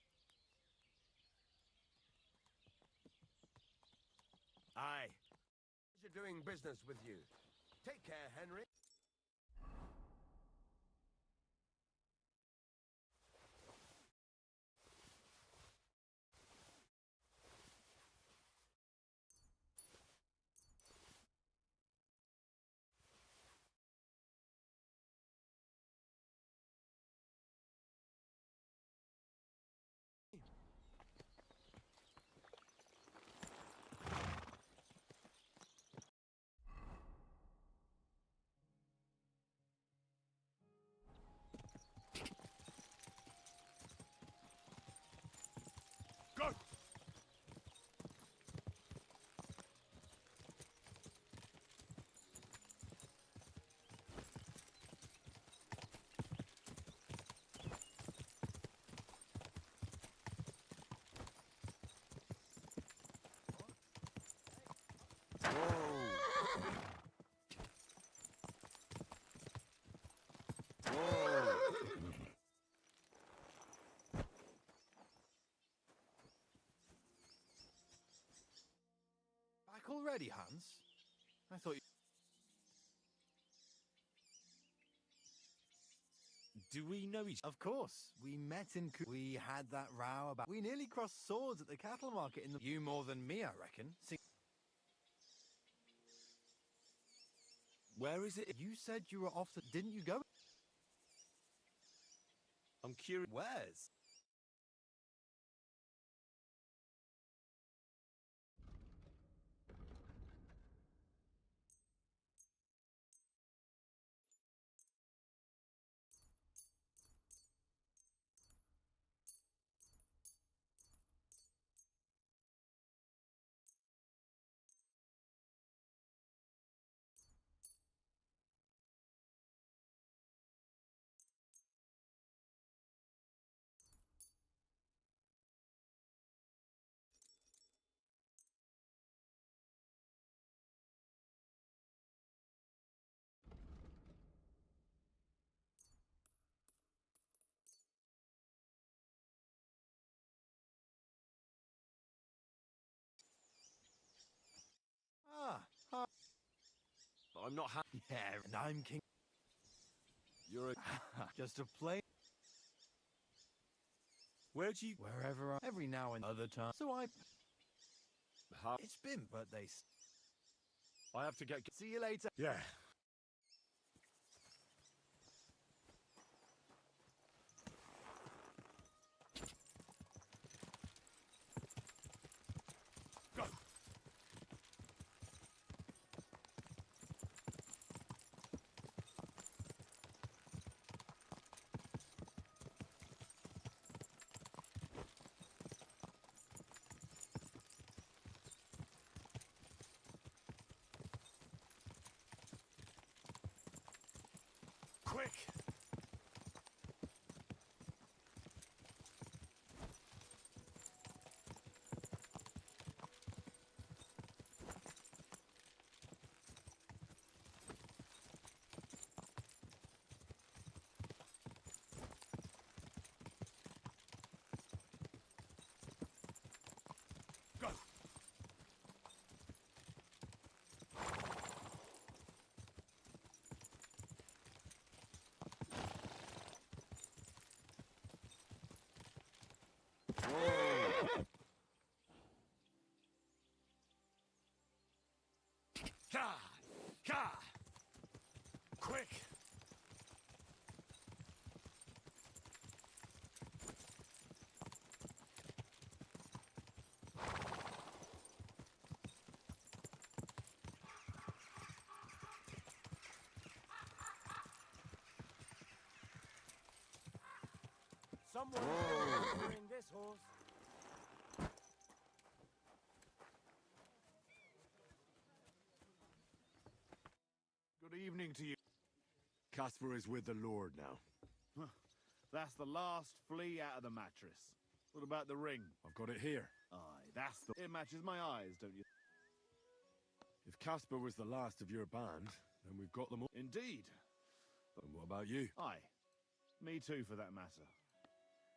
Aye. Pleasure doing business with you. Take care, Henry. Back already, Hans? I thought you... Do we know each? Of course. We met in... We had that row about... We nearly crossed swords at the cattle market in the... You more than me, I reckon. Where is it? You said you were off the... Didn't you go? I'm curious. Where's? I'm not happy. Yeah, and I'm king. You're a... Just a plain... Where'd you... Wherever I... Every now and other time. So I... It's been, but they... I have to get... See you later. Yeah. Go. Quick! Go! Ka! Ka! Quick! Someone bring this horse. Good evening to you. Caspar is with the Lord now. That's the last flea out of the mattress. What about the ring? I've got it here. Aye, that's the... It matches my eyes, don't you? If Caspar was the last of your band, then we've got them all. Indeed. And what about you? Aye. Me too, for that matter.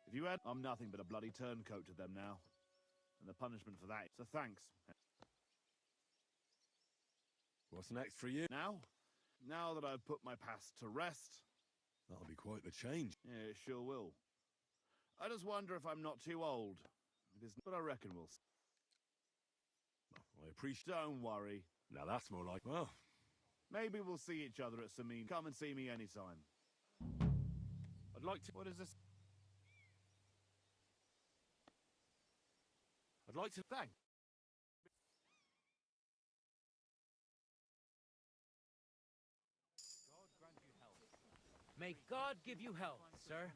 If you had... I'm nothing but a bloody turncoat to them now. And the punishment for that... So thanks. What's next for you? Now that I've put my past to rest... That'll be quite the change. Yeah, it sure will. I just wonder if I'm not too old. But I reckon we'll... I appreciate... Don't worry. Now that's more like... Well... Maybe we'll see each other at some mean... Come and see me anytime. I'd like to... What is this? I'd like to... Thanks. May God give you health, sir.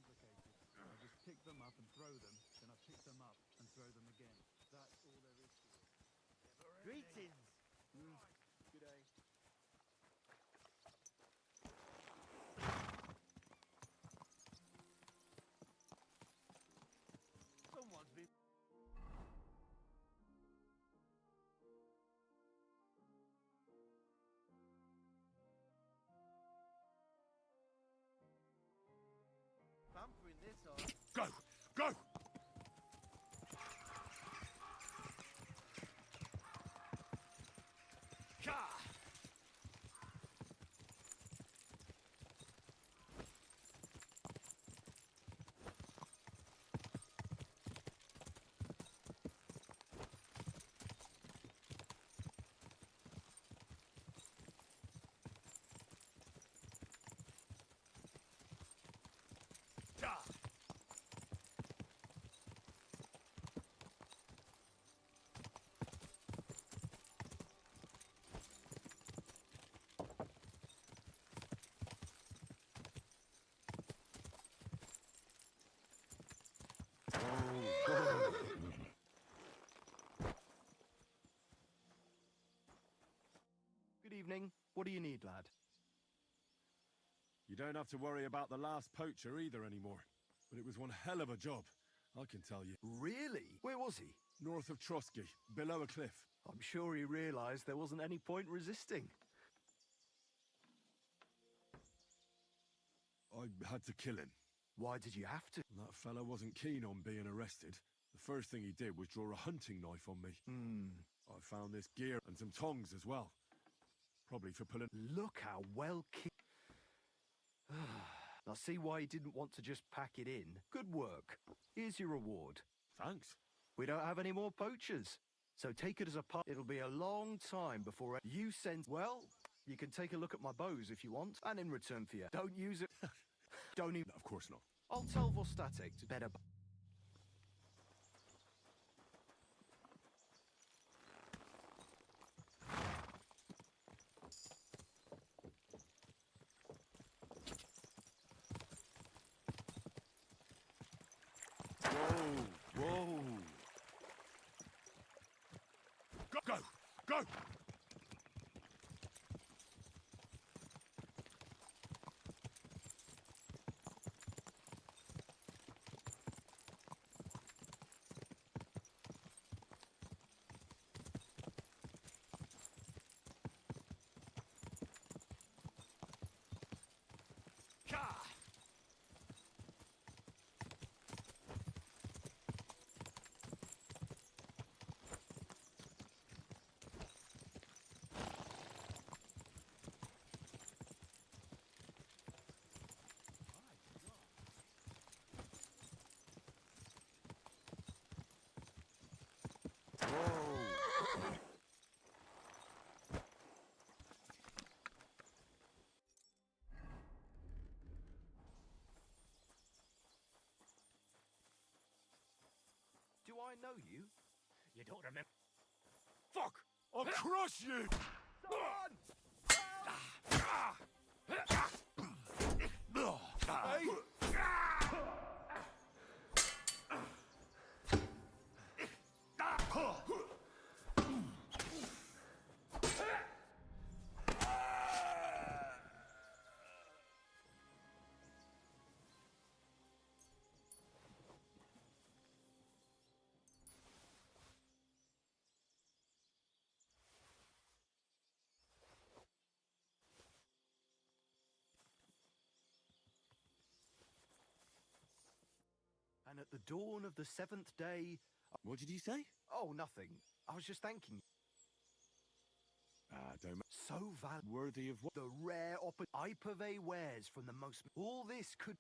I just pick them up and throw them, then I pick them up and throw them again. That's all there is to it. Greetings. Good day. Someone's been... this off. Go! Go! Good evening. What do you need, lad? You don't have to worry about the last poacher either anymore. But it was one hell of a job, I can tell you. Really? Where was he? North of Trosky, below a cliff. I'm sure he realized there wasn't any point resisting. I had to kill him. Why did you have to? That fella wasn't keen on being arrested. The first thing he did was draw a hunting knife on me. I found this gear and some tongs as well. Probably for pulling... Look how well I see why he didn't want to just pack it in. Good work. Here's your reward. Thanks. We don't have any more poachers. So take it as a part. It'll be a long time before you send... Well, you can take a look at my bows if you want. And in return for you. Don't use it. Don't even... Of course not. I'll tell Vostatic to better... Whoa! Go! Go! Do I know you? You don't remember? Fuck! I'll crush you! Hey! And at the dawn of the seventh day... What did you say? Oh, nothing. I was just thanking you. Don't... So worthy of what? The rare I purvey wares from the most... All this could...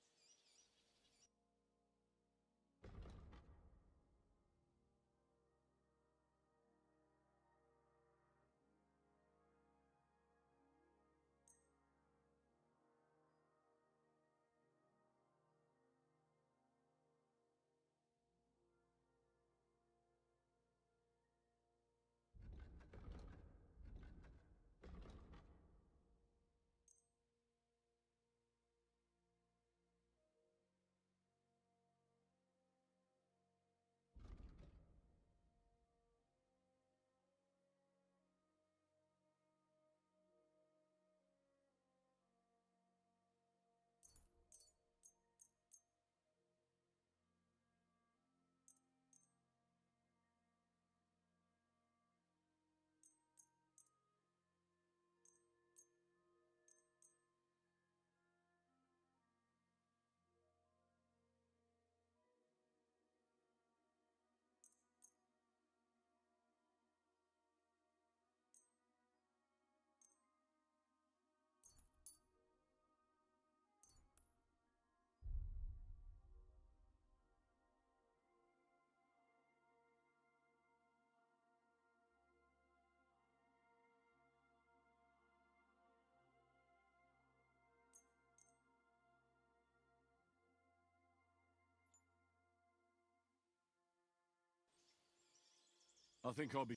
I think I'll be...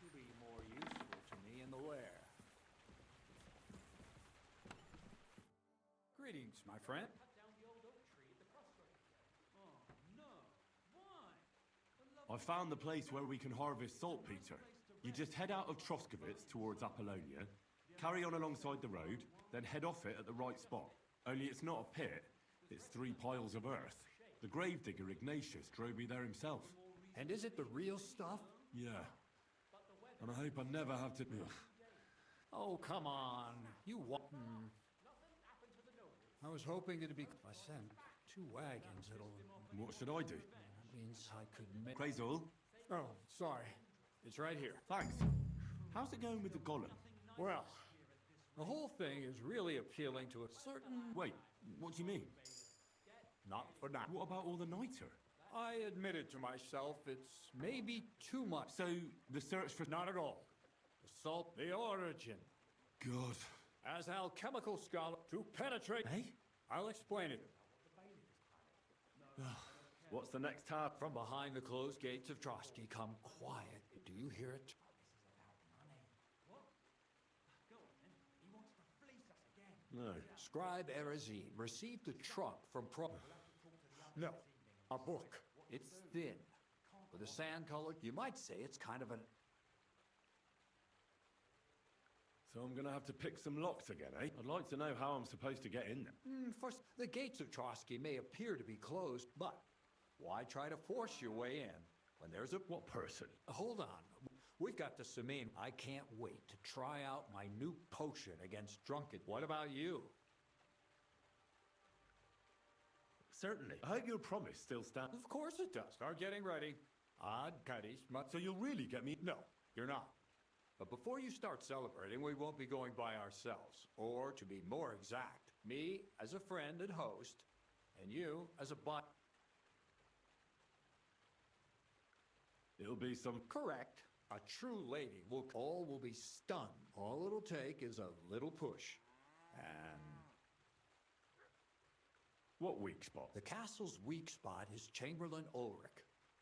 You'll be more useful to me in the lair. Greetings, my friend. I found the place where we can harvest saltpeter. You just head out of Troskovitz towards Apollonia, carry on alongside the road, then head off it at the right spot. Only it's not a pit, it's 3 piles of earth. The gravedigger Ignatius drove me there himself. And is it the real stuff? Yeah. And I hope I never have to... Oh, come on. You what? I was hoping it'd be... I sent 2 wagons. What should I do? That means I could make... Crazel? Oh, sorry. It's right here. Thanks. How's it going with the golem? Well, the whole thing is really appealing to a certain... Wait, what do you mean? Not for now. What about all the niter? I admitted to myself it's maybe too much. So, the search for... Not at all. The salt, the origin. God. As alchemical scholar, to penetrate... Hey? I'll explain it. What's the next task? From behind the closed gates of Trotsky, come quiet. Do you hear it? No. Scribe Erezine received a truck from No, a book. It's thin. With a sand color, you might say it's kind of an... So I'm gonna have to pick some locks again, eh? I'd like to know how I'm supposed to get in there. First, the gates of Trotsky may appear to be closed, but why try to force your way in when there's a... What person? Hold on. We've got the Samine. I can't wait to try out my new potion against drunken. What about you? Certainly. I hope your promise still stands. Of course it does. Start getting ready. Odd cutties. So you'll really get me? No, you're not. But before you start celebrating, we won't be going by ourselves. Or, to be more exact, me as a friend and host, and you as a bot. It'll be some... Correct. A true lady will... All will be stunned. All it'll take is a little push. And... What weak spot? The castle's weak spot is Chamberlain Ulrich.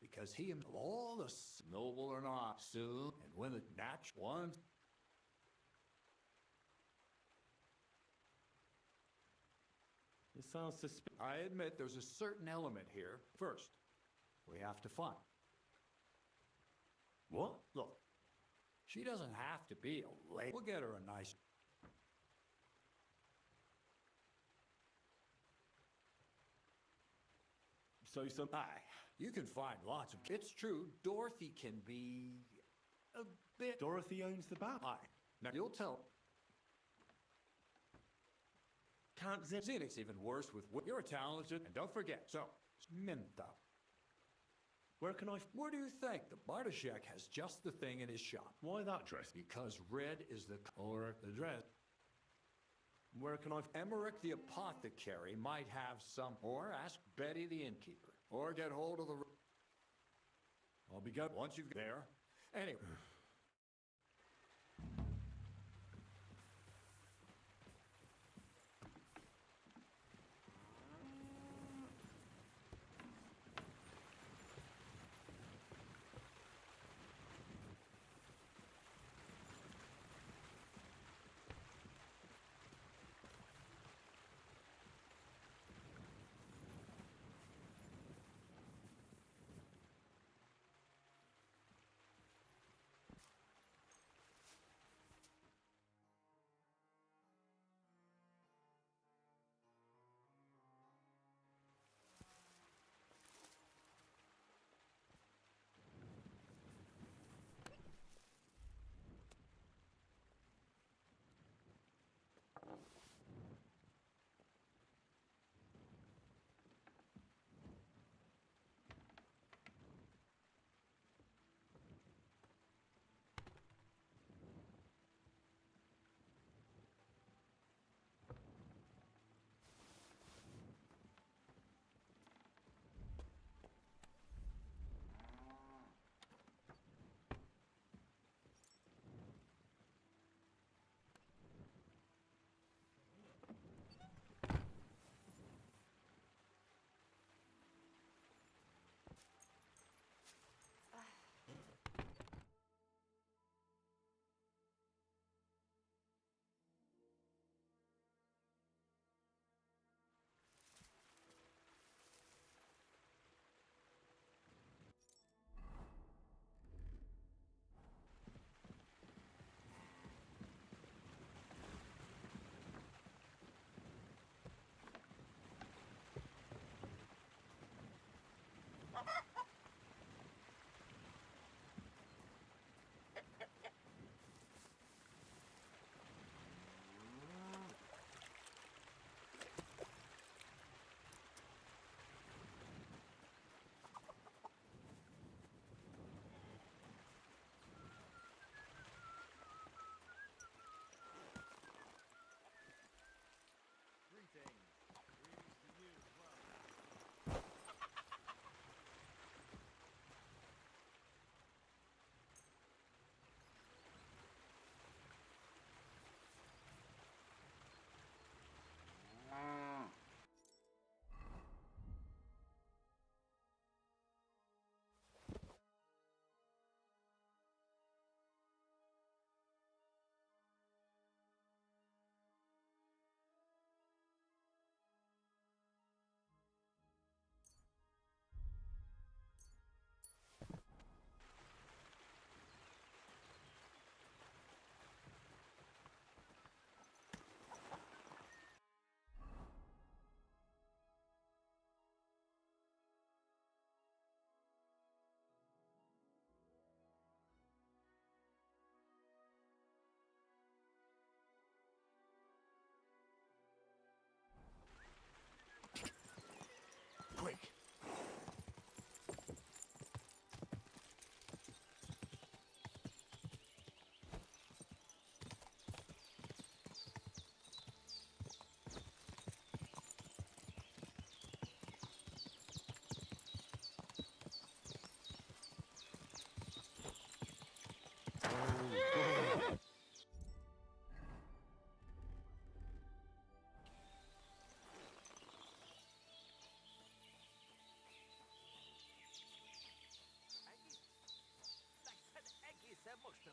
Because he and all the noble or not soon, and when the natch one... It sounds suspicious. I admit there's a certain element here. First, we have to find. What? Look, she doesn't have to be a lady. We'll get her a nice... So some... Aye, you can find lots of... It's true, Dorothy can be... a bit... Dorothy owns the bar. Aye. Now, you'll tell... Can't zip... Zenith's even worse with... You're talented, and don't forget, so... Minta. Where can I... Where do you think? The Bartoshek has just the thing in his shop. Why that dress? Because red is the color of the dress. Where can I... Emmerich the apothecary might have some... Or ask Betty the innkeeper. Or get hold of the... I'll be good. Once you're there. Anyway...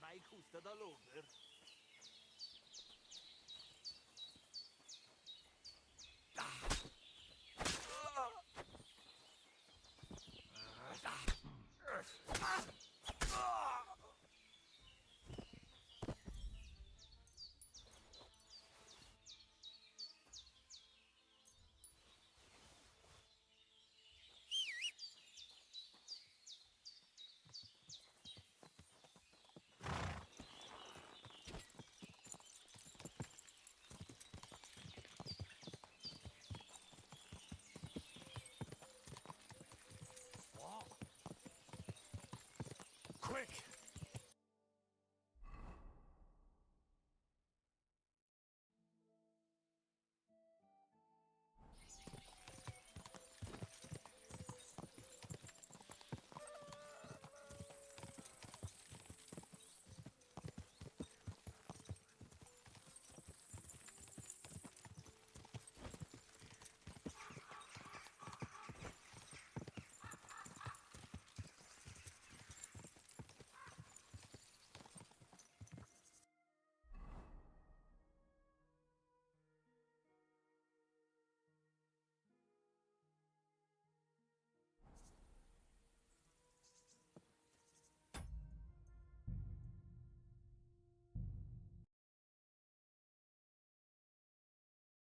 mai kostade lover.